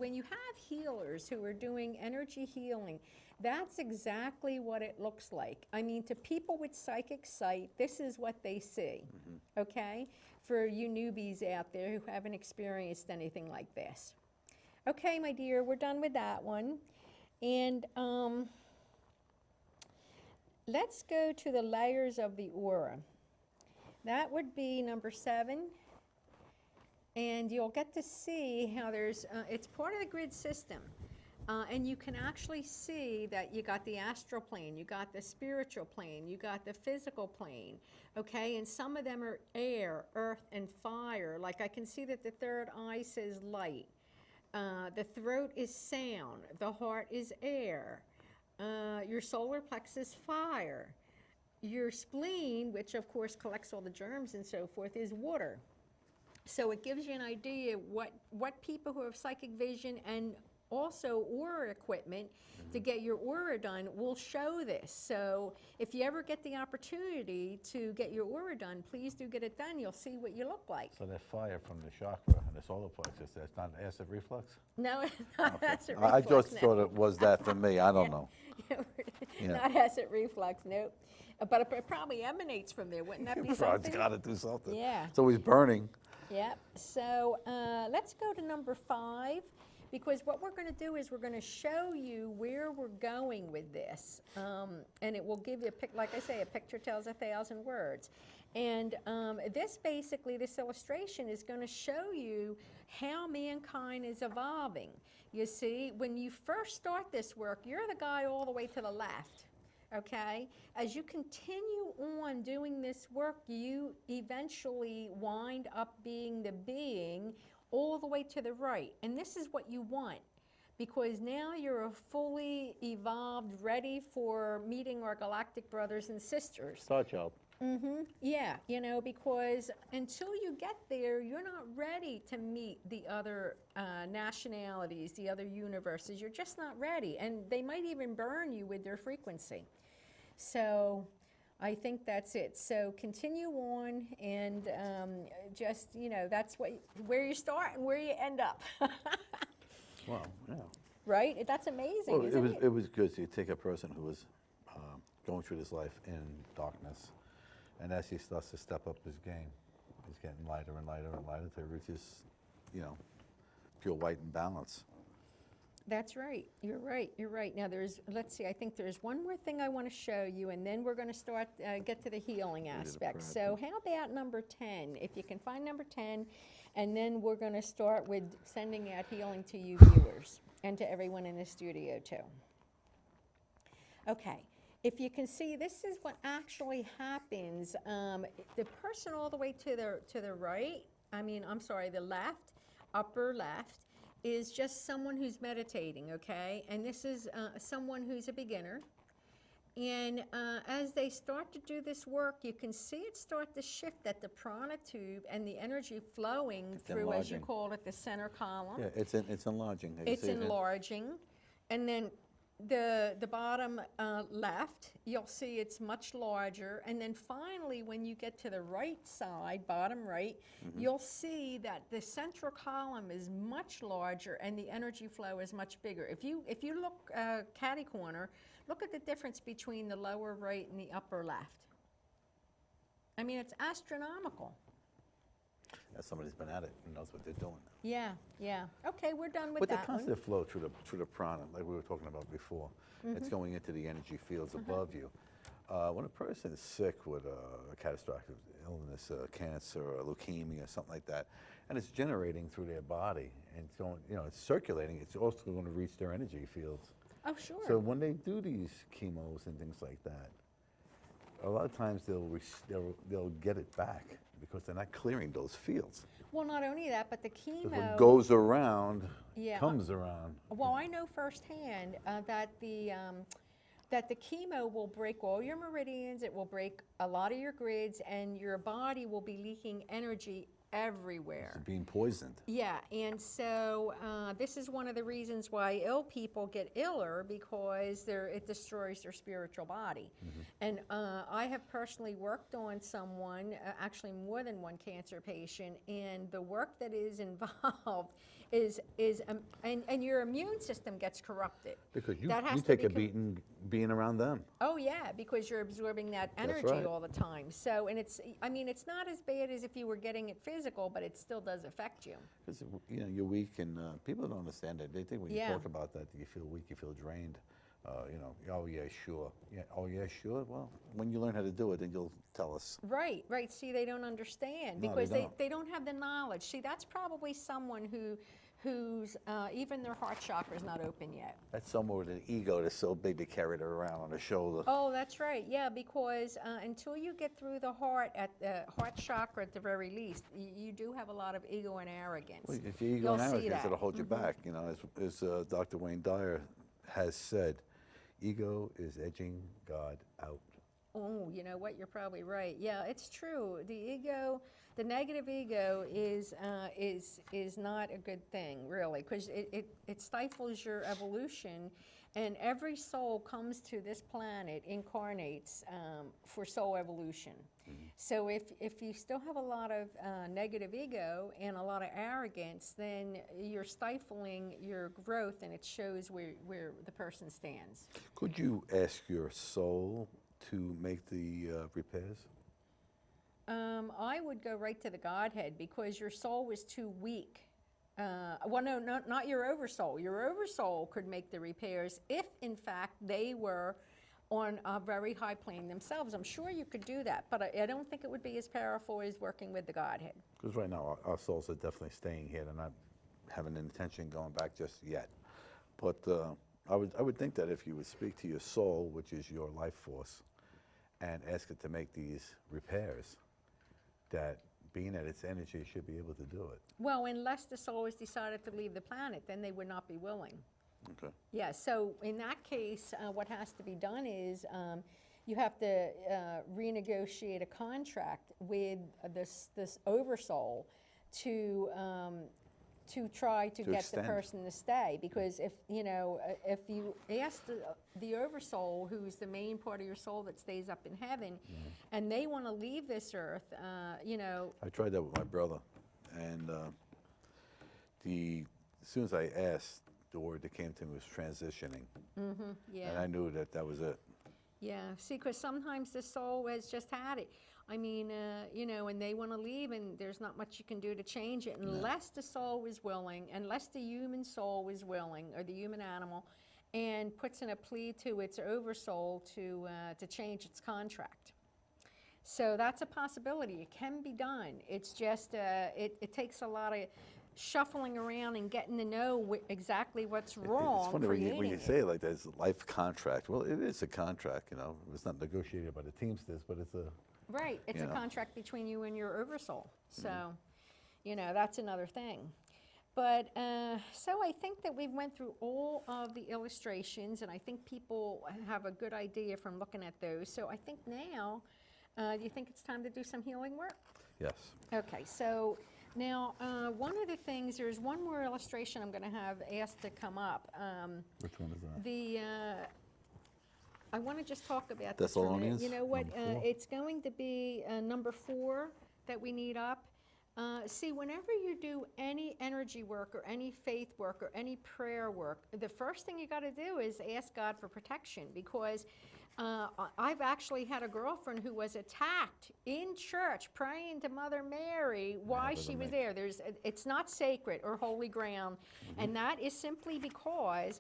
[SPEAKER 1] you have healers who are doing energy healing, that's exactly what it looks like. I mean, to people with psychic sight, this is what they see, okay? For you newbies out there who haven't experienced anything like this. Okay, my dear, we're done with that one. And let's go to the layers of the aura. That would be number 7. And you'll get to see how it's part of the grid system. And you can actually see that you got the astral plane, you got the spiritual plane, you got the physical plane, okay? And some of them are air, earth, and fire. Like I can see that the third eye says light. The throat is sound. The heart is air. Your solar plexus, fire. Your spleen, which of course collects all the germs and so forth, is water. So it gives you an idea what people who have psychic vision and also aura equipment to get your aura done will show this. So if you ever get the opportunity to get your aura done, please do get it done. You'll see what you look like.
[SPEAKER 2] So that fire from the chakra and the solar plexus, that's not acid reflux?
[SPEAKER 1] No, it's not acid
[SPEAKER 2] I
[SPEAKER 1] reflux.
[SPEAKER 2] just thought it was that for me. I don't know. Yeah.
[SPEAKER 1] Not acid reflux, nope. But it probably emanates from there. Wouldn't that be something?
[SPEAKER 2] It's got to do something.
[SPEAKER 1] Yeah.
[SPEAKER 2] It's always burning.
[SPEAKER 1] Yep. So let's go to number 5, because what we're going to do is we're going to show you where we're going with this. And it will give you, like I say, a picture tells 1,000 words. And this illustration is going to show you how mankind is evolving. You see, when you first start this work, you're the guy all the way to the left. Okay? As you continue on doing this work, you eventually wind up being the being all the way to the right. And this is what you want, because now you're a fully evolved, ready for meeting our galactic brothers and sisters.
[SPEAKER 2] Star child.
[SPEAKER 1] Yeah, you know, because until you get there, you're not ready to meet the other nationalities, the other universes. You're just not ready. And they might even burn you with their frequency. So I think that's it. So continue on, and just, you know, that's where you start and where you end up.
[SPEAKER 2] Wow, yeah.
[SPEAKER 1] Right? That's amazing,
[SPEAKER 2] Well,
[SPEAKER 1] isn't it?
[SPEAKER 2] It was good. So you take a person who was going through this life in darkness, and as he starts to step up his game, he's getting lighter and lighter and lighter until he reaches, you know, pure white and balance.
[SPEAKER 1] That's right. You're right. You're right. Now let's see, I think there's one more thing I want to show you, and then we're going to start, get to the healing aspect. So how about number 10? If you can find number 10, and then we're going to start with sending out healing to you viewers and to everyone in the studio too. Okay. If you can see, this is what actually happens. The person all the way to the right, the left, upper left, is just someone who's meditating, okay? And this is someone who's a beginner. And as they start to do this work, you can see it start to shift at the prana tube and the energy flowing through, as you call it, the center column.
[SPEAKER 2] Yeah, it's enlarging.
[SPEAKER 1] It's enlarging. And then the bottom left, you'll see it's much larger. And then finally, when you get to the right side, bottom right, you'll see that the central column is much larger and the energy flow is much bigger. If you look catty corner, look at the difference between the lower right and the upper left. I mean, it's astronomical.
[SPEAKER 2] Yeah, somebody's been at it and knows what they're doing.
[SPEAKER 1] Yeah, yeah. Okay, we're done with
[SPEAKER 2] But
[SPEAKER 1] that
[SPEAKER 2] the constant flow through the prana, like we were talking about before, it's going into the energy fields above you. When a person is sick with a catastrophic illness, cancer, or leukemia, or something like that, and it's generating through their body, and it's going, you know, it's circulating, it's also going to reach their energy fields.
[SPEAKER 1] Oh, sure.
[SPEAKER 2] So when they do these chemos and things like that, a lot of times they'll get it back because they're not clearing those fields.
[SPEAKER 1] Well, not only that, but the chemo...
[SPEAKER 2] What goes around comes around.
[SPEAKER 1] Well, I know firsthand that the chemo will break all your meridians, it will break a lot of your grids, and your body will be leaking energy everywhere.
[SPEAKER 2] It's being poisoned.
[SPEAKER 1] Yeah, and so this is one of the reasons why ill people get iller, because it destroys their spiritual body. And I have personally worked on someone, actually more than one cancer patient, and the work that is involved is and your immune system gets corrupted.
[SPEAKER 2] Because you take a beating being around them.
[SPEAKER 1] Oh yeah, because you're absorbing that energy all the time. So, and it's not as bad as if you were getting it physical, but it still does affect you.
[SPEAKER 2] Because, you know, you're weak, and people don't understand it. They think when you talk about that, you feel weak, you feel drained. you know, oh yeah, sure. Yeah, oh yeah, sure. Well, when you learn how to do it, then you'll tell us.
[SPEAKER 1] Right, right. See, they don't understand
[SPEAKER 2] No,
[SPEAKER 1] because
[SPEAKER 2] they don't.
[SPEAKER 1] they don't have the knowledge. See, that's probably someone who's even their heart chakra is not open yet.
[SPEAKER 2] That's someone with an ego that's so big they carry it around on their shoulder.
[SPEAKER 1] Oh, that's right. Yeah, because until you get through the heart at the heart chakra at the very least, you do have a lot of ego and arrogance.
[SPEAKER 2] Well, it's your ego
[SPEAKER 1] You'll
[SPEAKER 2] and
[SPEAKER 1] see
[SPEAKER 2] arrogance
[SPEAKER 1] that.
[SPEAKER 2] that'll hold you back. You know, as Dr. Wayne Dyer has said, ego is edging God out.
[SPEAKER 1] Oh, you know what? You're probably right. Yeah, it's true. The ego, the negative ego, is not a good thing, really, because it stifles your evolution. And every soul comes to this planet, incarnates for soul evolution. So if you still have a lot of negative ego and a lot of arrogance, then you're stifling your growth, and it shows where the person stands.
[SPEAKER 2] Could you ask your soul to make the repairs?
[SPEAKER 1] I would go right to the Godhead because your soul was too weak. Well, no, not your oversoul. Your oversoul could make the repairs if, in fact, they were on a very high plane themselves. I'm sure you could do that, but I don't think it would be as powerful as working with the Godhead.
[SPEAKER 2] Because right now our souls are definitely staying here. They're not having an intention going back just yet. But I would think that if you would speak to your soul, which is your life force, and ask it to make these repairs, that being at its energy should be able to do it.
[SPEAKER 1] Well, unless the soul has decided to leave the planet, then they would not be willing.
[SPEAKER 2] Okay.
[SPEAKER 1] Yeah, so in that case, what has to be done is you have to renegotiate a contract with this oversoul to try to get
[SPEAKER 2] extend.
[SPEAKER 1] the person to stay. Because if you ask the oversoul, who's the main part of your soul that stays up in heaven, and they want to leave this earth,
[SPEAKER 2] I tried that with my brother, and as soon as I asked, the word that came to me was transitioning,
[SPEAKER 1] yeah.
[SPEAKER 2] and I knew that was it.
[SPEAKER 1] Yeah, see, because sometimes the soul has just had it. I mean, and they want to leave, and there's not much you can do to change it unless the soul is willing, unless the human soul is willing, or the human animal, and puts in a plea to its oversoul to change its contract. So that's a possibility. It can be done. It's just, it takes a lot of shuffling around and getting to know exactly what's wrong.
[SPEAKER 2] It's funny when you
[SPEAKER 1] it.
[SPEAKER 2] say it like that, it's a life contract. Well, it is a contract, you know. It's not negotiated by the Teamsters, but it's a...
[SPEAKER 1] Right, it's a contract between you and your oversoul. So, that's another thing. But, so I think that we've went through all of the illustrations, and I think people have a good idea from looking at those. So I think now, do you think it's time to do some healing work?
[SPEAKER 2] Yes.
[SPEAKER 1] Okay, so now, one of the things, there's one more illustration I'm going to have asked to come up.
[SPEAKER 2] Which one is that?
[SPEAKER 1] I want to just talk about this for a minute.
[SPEAKER 2] Thessalonians,
[SPEAKER 1] You know what?
[SPEAKER 2] number 4?
[SPEAKER 1] It's going to be number 4 that we need up. See, whenever you do any energy work or any faith work or any prayer work, the first thing you got to do is ask God for protection, because I've actually had a girlfriend who was attacked in church praying to Mother Mary while she was there. It's not sacred or holy ground, and that is simply because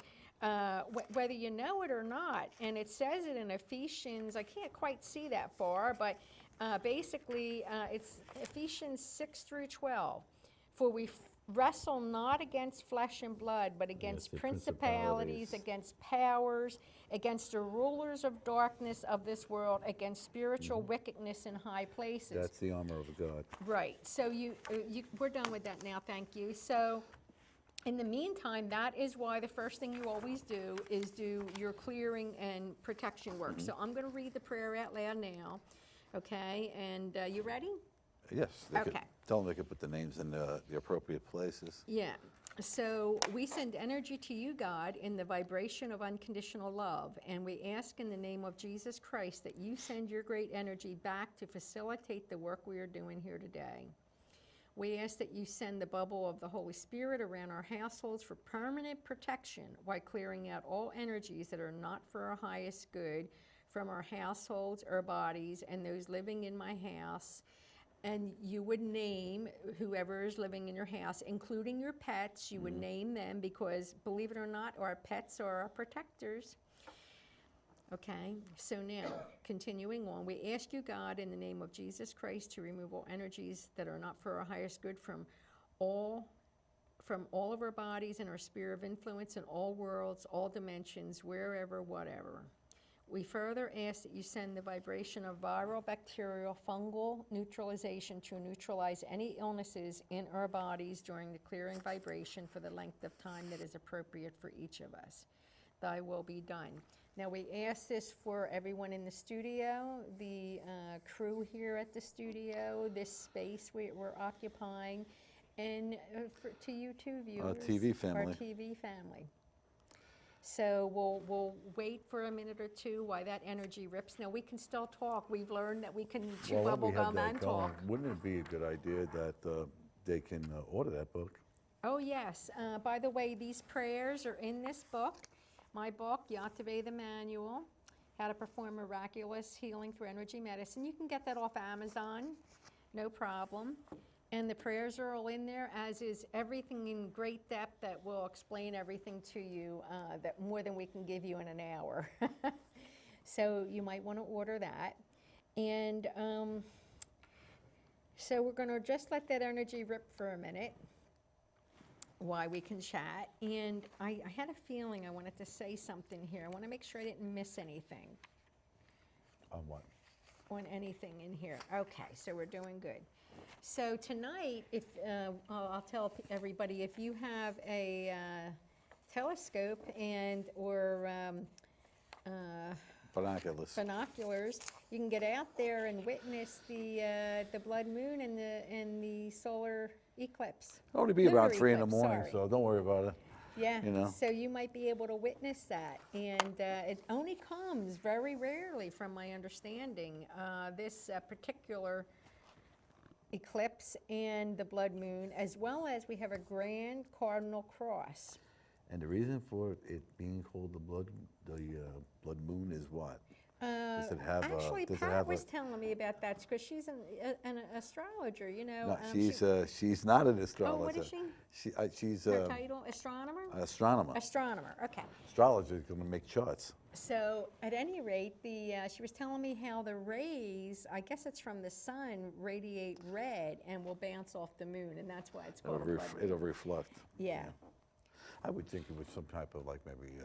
[SPEAKER 1] whether you know it or not, and it says it in Ephesians, I can't quite see that far, but basically it's Ephesians 6 through 12. For we wrestle not against flesh and blood, but against
[SPEAKER 2] the
[SPEAKER 1] principalities,
[SPEAKER 2] principalities.
[SPEAKER 1] against powers, against the rulers of darkness of this world, against spiritual wickedness in high places.
[SPEAKER 2] That's the armor of God.
[SPEAKER 1] Right. So we're done with that now. Thank you. So in the meantime, that is why the first thing you always do is do your clearing and protection work. So I'm going to read the prayer out loud now. Okay. And you ready?
[SPEAKER 2] Yes.
[SPEAKER 1] Okay.
[SPEAKER 2] Tell them they could put the names in the appropriate places.
[SPEAKER 1] Yeah. So we send energy to you, God, in the vibration of unconditional love, and we ask in the name of Jesus Christ that you send your great energy back to facilitate the work we are doing here today. We ask that you send the bubble of the Holy Spirit around our households for permanent protection while clearing out all energies that are not for our highest good from our households, our bodies, and those living in my house. And you would name whoever is living in your house, including your pets. You would name them because, believe it or not, our pets are our protectors. Okay, so now, continuing on, we ask you, God, in the name of Jesus Christ, to remove all energies that are not for our highest good from all of our bodies and our sphere of influence in all worlds, all dimensions, wherever, whatever. We further ask that you send the vibration of viral, bacterial, fungal neutralization to neutralize any illnesses in our bodies during the clearing vibration for the length of time that is appropriate for each of us. Thy will be done. Now we ask this for everyone in the studio, the crew here at the studio, this space we're occupying, and to you too, viewers.
[SPEAKER 2] Our TV family.
[SPEAKER 1] Our TV family. So we'll wait for a minute or two while that energy rips. Now we can still talk. We've learned that we can chew
[SPEAKER 2] Well,
[SPEAKER 1] bubble
[SPEAKER 2] we have
[SPEAKER 1] gum
[SPEAKER 2] that
[SPEAKER 1] and
[SPEAKER 2] going.
[SPEAKER 1] talk.
[SPEAKER 2] Wouldn't it be a good idea that they can order that book?
[SPEAKER 1] Oh yes. By the way, these prayers are in this book. My book, Yatuvay-The Manual, How to Perform Miraculous Healing Through Energy Medicine. You can get that off Amazon, no problem. And the prayers are all in there, as is everything in great depth that will explain everything to you, that more than we can give you in an hour. So you might want to order that. And so we're going to just let that energy rip for a minute while we can chat. And I had a feeling I wanted to say something here. I want to make sure I didn't miss anything.
[SPEAKER 2] On what?
[SPEAKER 1] On anything in here. Okay, so we're doing good. So tonight, if I'll tell everybody, if you have a telescope or binoculars, you can get out there and witness the blood moon and the solar eclipse.
[SPEAKER 2] It'll only be about
[SPEAKER 1] Lunar
[SPEAKER 2] 3 in the
[SPEAKER 1] eclipse,
[SPEAKER 2] morning,
[SPEAKER 1] sorry.
[SPEAKER 2] so don't worry about it.
[SPEAKER 1] Yeah,
[SPEAKER 2] You know.
[SPEAKER 1] so you might be able to witness that. And it only comes very rarely, from my understanding, this particular eclipse and the blood moon, as well as we have a grand cardinal cross.
[SPEAKER 2] And the reason for it being called the blood moon is what? Does it have?
[SPEAKER 1] Actually,
[SPEAKER 2] does it
[SPEAKER 1] Pat
[SPEAKER 2] have
[SPEAKER 1] was telling me about that because she's an astrologer, you know.
[SPEAKER 2] No, she's not an astrologer.
[SPEAKER 1] Oh, what is she?
[SPEAKER 2] She's
[SPEAKER 1] Her title, astronomer?
[SPEAKER 2] astronomer.
[SPEAKER 1] Astronomer, okay.
[SPEAKER 2] Astrologer is going to make charts.
[SPEAKER 1] So at any rate, she was telling me how the rays, I guess it's from the sun, radiate red and will bounce off the moon, and that's why it's called a blood moon.
[SPEAKER 2] It'll reflect.
[SPEAKER 1] Yeah.
[SPEAKER 2] I would think it was some type of like maybe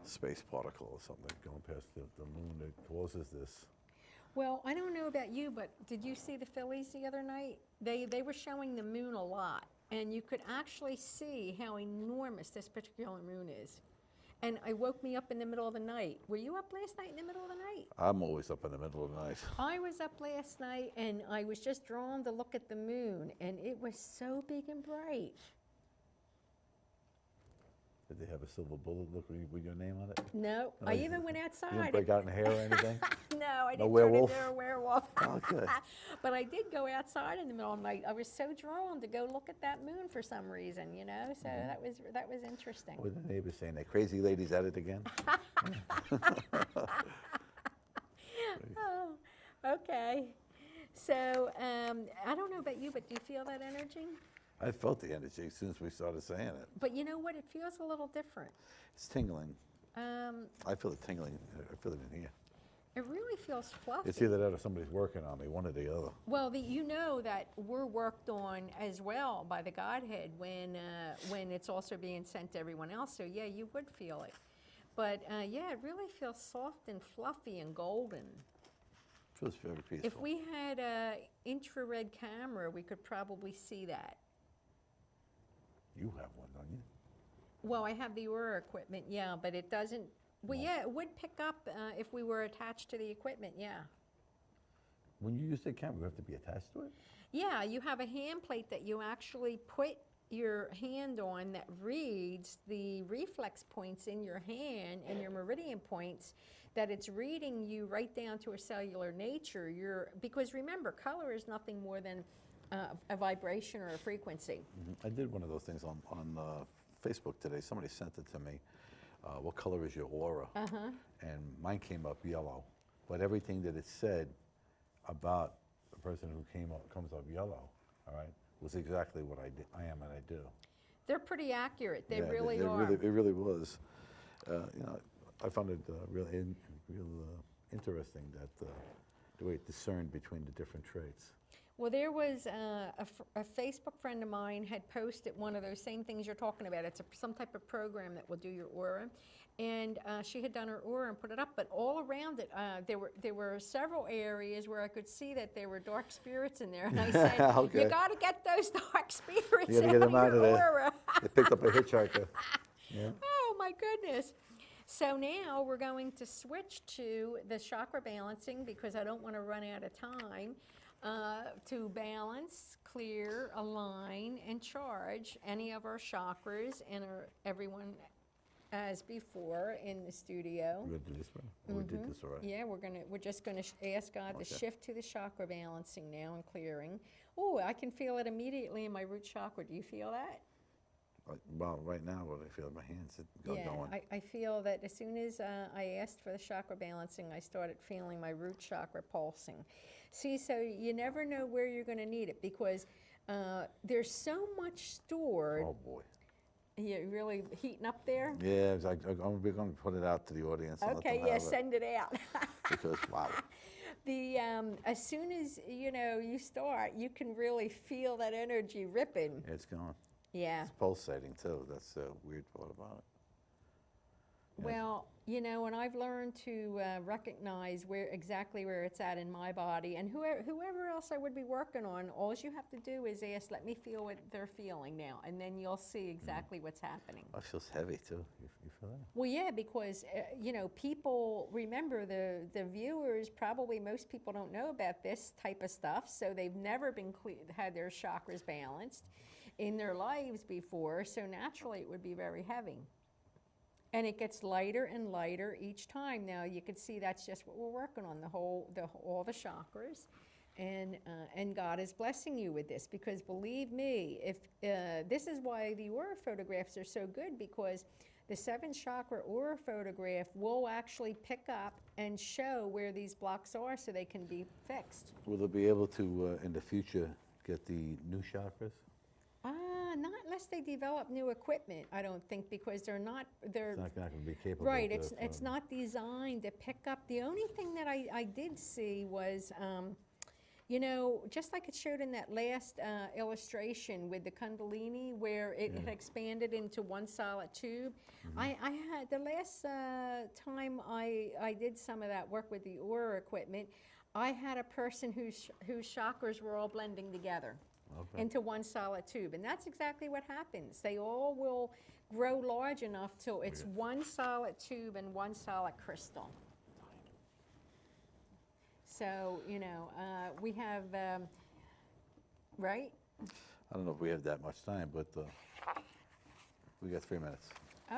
[SPEAKER 2] space particle or something going past the moon that causes this.
[SPEAKER 1] Well, I don't know about you, but did you see the Phillies the other night? They were showing the moon a lot, and you could actually see how enormous this particular moon is. And it woke me up in the middle of the night. Were you up last night in the middle of the night?
[SPEAKER 2] I'm always up in the middle of the night.
[SPEAKER 1] I was up last night, and I was just drawn to look at the moon, and it was so big and bright.
[SPEAKER 2] Did they have a silver bullet look with your name on it?
[SPEAKER 1] No, I even went outside.
[SPEAKER 2] You didn't break out in hair or anything?
[SPEAKER 1] No, I didn't
[SPEAKER 2] No
[SPEAKER 1] turn
[SPEAKER 2] werewolf?
[SPEAKER 1] into a werewolf.
[SPEAKER 2] Okay.
[SPEAKER 1] But I did go outside in the middle of the night. I was so drawn to go look at that moon for some reason, you know. So that was interesting.
[SPEAKER 2] What were the neighbors saying? That crazy lady's at it again?
[SPEAKER 1] Oh, okay. So I don't know about you, but do you feel that energy?
[SPEAKER 2] I felt the energy as soon as we started saying it.
[SPEAKER 1] But you know what? It feels a little different.
[SPEAKER 2] It's tingling. I feel it tingling. I feel it in here.
[SPEAKER 1] It really feels fluffy.
[SPEAKER 2] It's either that or somebody's working on me, one or the other.
[SPEAKER 1] Well, you know that we're worked on as well by the Godhead when it's also being sent to everyone else. So yeah, you would feel it. But yeah, it really feels soft and fluffy and golden.
[SPEAKER 2] Feels very peaceful.
[SPEAKER 1] If we had an infrared camera, we could probably see that.
[SPEAKER 2] You have one, don't you?
[SPEAKER 1] Well, I have the Aura equipment, yeah, but it doesn't. Well, yeah, it would pick up if we were attached to the equipment, yeah.
[SPEAKER 2] When you use the camera, you have to be attached to it?
[SPEAKER 1] Yeah, you have a hand plate that you actually put your hand on that reads the reflex points in your hand and your meridian points, that it's reading you right down to a cellular nature. Because remember, color is nothing more than a vibration or a frequency.
[SPEAKER 2] I did one of those things on Facebook today. Somebody sent it to me. What color is your aura? And mine came up yellow. But everything that it said about the person who comes up yellow, all right, was exactly what I am and I do.
[SPEAKER 1] They're pretty accurate. They
[SPEAKER 2] Yeah,
[SPEAKER 1] really are.
[SPEAKER 2] It really was. You know, I found it real interesting that the way it discerned between the different traits.
[SPEAKER 1] Well, there was a Facebook friend of mine had posted one of those same things you're talking about. It's some type of program that will do your aura. And she had done her aura and put it up, but all around it, there were several areas where I could see that there were dark spirits in there. And I said,
[SPEAKER 2] Okay.
[SPEAKER 1] you got to get those dark spirits
[SPEAKER 2] You got to get them out of
[SPEAKER 1] your
[SPEAKER 2] there.
[SPEAKER 1] aura.
[SPEAKER 2] They picked up a hitchhiker. Yeah.
[SPEAKER 1] Oh my goodness. So now we're going to switch to the chakra balancing because I don't want to run out of time to balance, clear, align, and charge any of our chakras and everyone as before in the studio.
[SPEAKER 2] We're going to do this one? We did this already.
[SPEAKER 1] Yeah, we're just going to ask God to
[SPEAKER 2] Okay.
[SPEAKER 1] shift to the chakra balancing now and clearing. Oh, I can feel it immediately in my root chakra. Do you feel that?
[SPEAKER 2] Well, right now, what I feel in my hands going.
[SPEAKER 1] I feel that as soon as I asked for the chakra balancing, I started feeling my root chakra pulsing. See, so you never know where you're going to need it because there's so much stored.
[SPEAKER 2] Oh boy.
[SPEAKER 1] You're really heating up there?
[SPEAKER 2] Yeah, it's like, we're going to put it out to the audience. And
[SPEAKER 1] Okay,
[SPEAKER 2] let them
[SPEAKER 1] yeah,
[SPEAKER 2] have it,
[SPEAKER 1] send it out.
[SPEAKER 2] because, wow.
[SPEAKER 1] As soon as, you start, you can really feel that energy ripping.
[SPEAKER 2] It's gone.
[SPEAKER 1] Yeah.
[SPEAKER 2] It's pulsating too. That's the weird part about it. Yeah.
[SPEAKER 1] Well, and I've learned to recognize exactly where it's at in my body, and whoever else I would be working on, all you have to do is ask, let me feel what they're feeling now, and then you'll see exactly what's happening.
[SPEAKER 2] Oh, it feels heavy too. You feel that?
[SPEAKER 1] Well, yeah, because, people, remember the viewers, probably most people don't know about this type of stuff, so they've never had their chakras balanced in their lives before, so naturally it would be very heavy. And it gets lighter and lighter each time. Now you can see that's just what we're working on, all the chakras, and God is blessing you with this because believe me, if this is why the aura photographs are so good because the 7 chakra aura photograph will actually pick up and show where these blocks are so they can be fixed.
[SPEAKER 2] Will they be able to, in the future, get the new chakras?
[SPEAKER 1] Not unless they develop new equipment, I don't think, because they're
[SPEAKER 2] It's not going to be capable.
[SPEAKER 1] right. It's not designed to pick up. The only thing that I did see was, just like it showed in that last illustration with the Kundalini, where it had expanded into one solid tube. I had the last time I did some of that work with the aura equipment, I had a person whose chakras were all blending together.
[SPEAKER 2] Okay.
[SPEAKER 1] Into one solid tube. And that's exactly what happens. They all will grow large enough till it's one solid tube and one solid crystal. So, we have, right?
[SPEAKER 2] I don't know if we have that much time, but we got 3 minutes.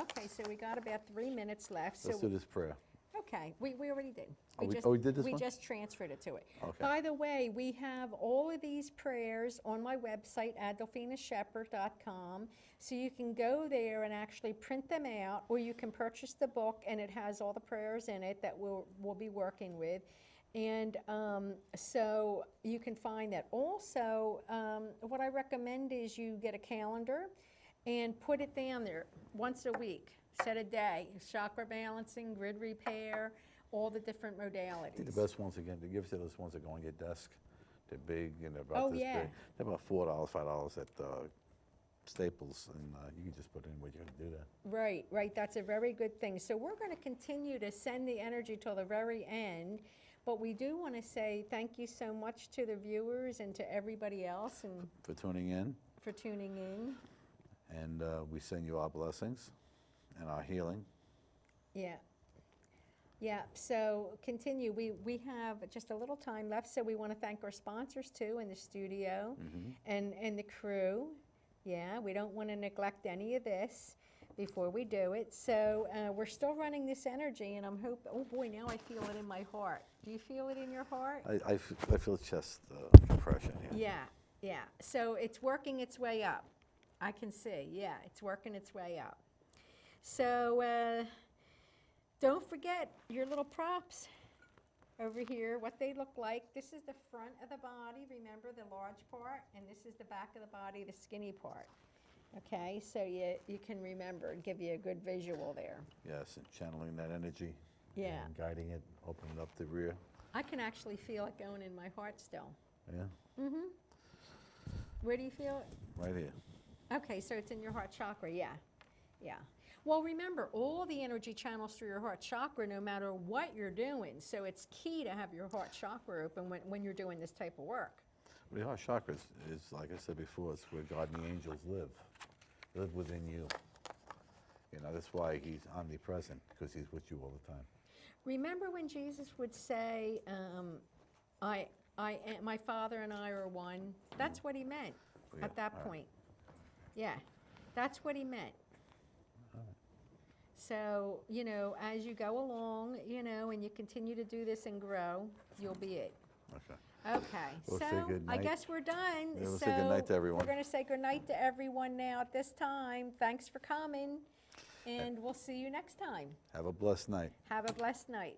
[SPEAKER 1] Okay, so we got about 3 minutes left.
[SPEAKER 2] Let's do this prayer.
[SPEAKER 1] Okay, we already did.
[SPEAKER 2] We did this
[SPEAKER 1] We
[SPEAKER 2] one?
[SPEAKER 1] just transferred it to it.
[SPEAKER 2] Okay.
[SPEAKER 1] By the way, we have all of these prayers on my website, adolphinashephard.com, so you can go there and actually print them out, or you can purchase the book, and it has all the prayers in it that we'll be working with. And so you can find that. Also, what I recommend is you get a calendar and put it down there once a week. Set a day, chakra balancing, grid repair, all the different modalities.
[SPEAKER 2] The best ones, again, the gifts are those ones that go on your desk. They're big and they're about
[SPEAKER 1] Oh,
[SPEAKER 2] this
[SPEAKER 1] yeah.
[SPEAKER 2] big. They're about $4, $5 at Staples, and you can just put in what you're going to do that.
[SPEAKER 1] Right. That's a very good thing. So we're going to continue to send the energy till the very end, but we do want to say thank you so much to the viewers and to everybody else and
[SPEAKER 2] For tuning in,
[SPEAKER 1] for tuning in.
[SPEAKER 2] and we send you our blessings and our healing.
[SPEAKER 1] Yeah, so continue. We have just a little time left, so we want to thank our sponsors too in the studio and the crew. Yeah, we don't want to neglect any of this before we do it. So we're still running this energy, and I'm hoping, oh boy, now I feel it in my heart. Do you feel it in your heart?
[SPEAKER 2] I feel chest compression here.
[SPEAKER 1] Yeah. So it's working its way up. I can see, yeah, it's working its way up. So don't forget your little props over here, what they look like. This is the front of the body, remember, the large part, and this is the back of the body, the skinny part. Okay, so you can remember, give you a good visual there.
[SPEAKER 2] Yes, and channeling that energy.
[SPEAKER 1] Yeah.
[SPEAKER 2] And guiding it, opening up the rear.
[SPEAKER 1] I can actually feel it going in my heart still.
[SPEAKER 2] Yeah.
[SPEAKER 1] Where do you feel it?
[SPEAKER 2] Right here.
[SPEAKER 1] Okay, so it's in your heart chakra, yeah. Yeah. Well, remember, all the energy channels through your heart chakra no matter what you're doing. So it's key to have your heart chakra open when you're doing this type of work.
[SPEAKER 2] The heart chakra is, like I said before, it's where God and the angels live within you. You know, that's why he's omnipresent, because he's with you all the time.
[SPEAKER 1] Remember when Jesus would say, my Father and I are one? That's what he meant
[SPEAKER 2] Yeah,
[SPEAKER 1] at that
[SPEAKER 2] all right.
[SPEAKER 1] point. Yeah, that's what he meant. So, you know, as you go along, you know, and you continue to do this and grow, you'll be it.
[SPEAKER 2] Okay.
[SPEAKER 1] Okay,
[SPEAKER 2] We'll say
[SPEAKER 1] so
[SPEAKER 2] good
[SPEAKER 1] I
[SPEAKER 2] night.
[SPEAKER 1] guess we're done.
[SPEAKER 2] Yeah, we'll
[SPEAKER 1] so
[SPEAKER 2] say good night to everyone.
[SPEAKER 1] We're going to say good night to everyone now at this time. Thanks for coming, and we'll see you next time.
[SPEAKER 2] Have a blessed night.
[SPEAKER 1] Have a blessed night.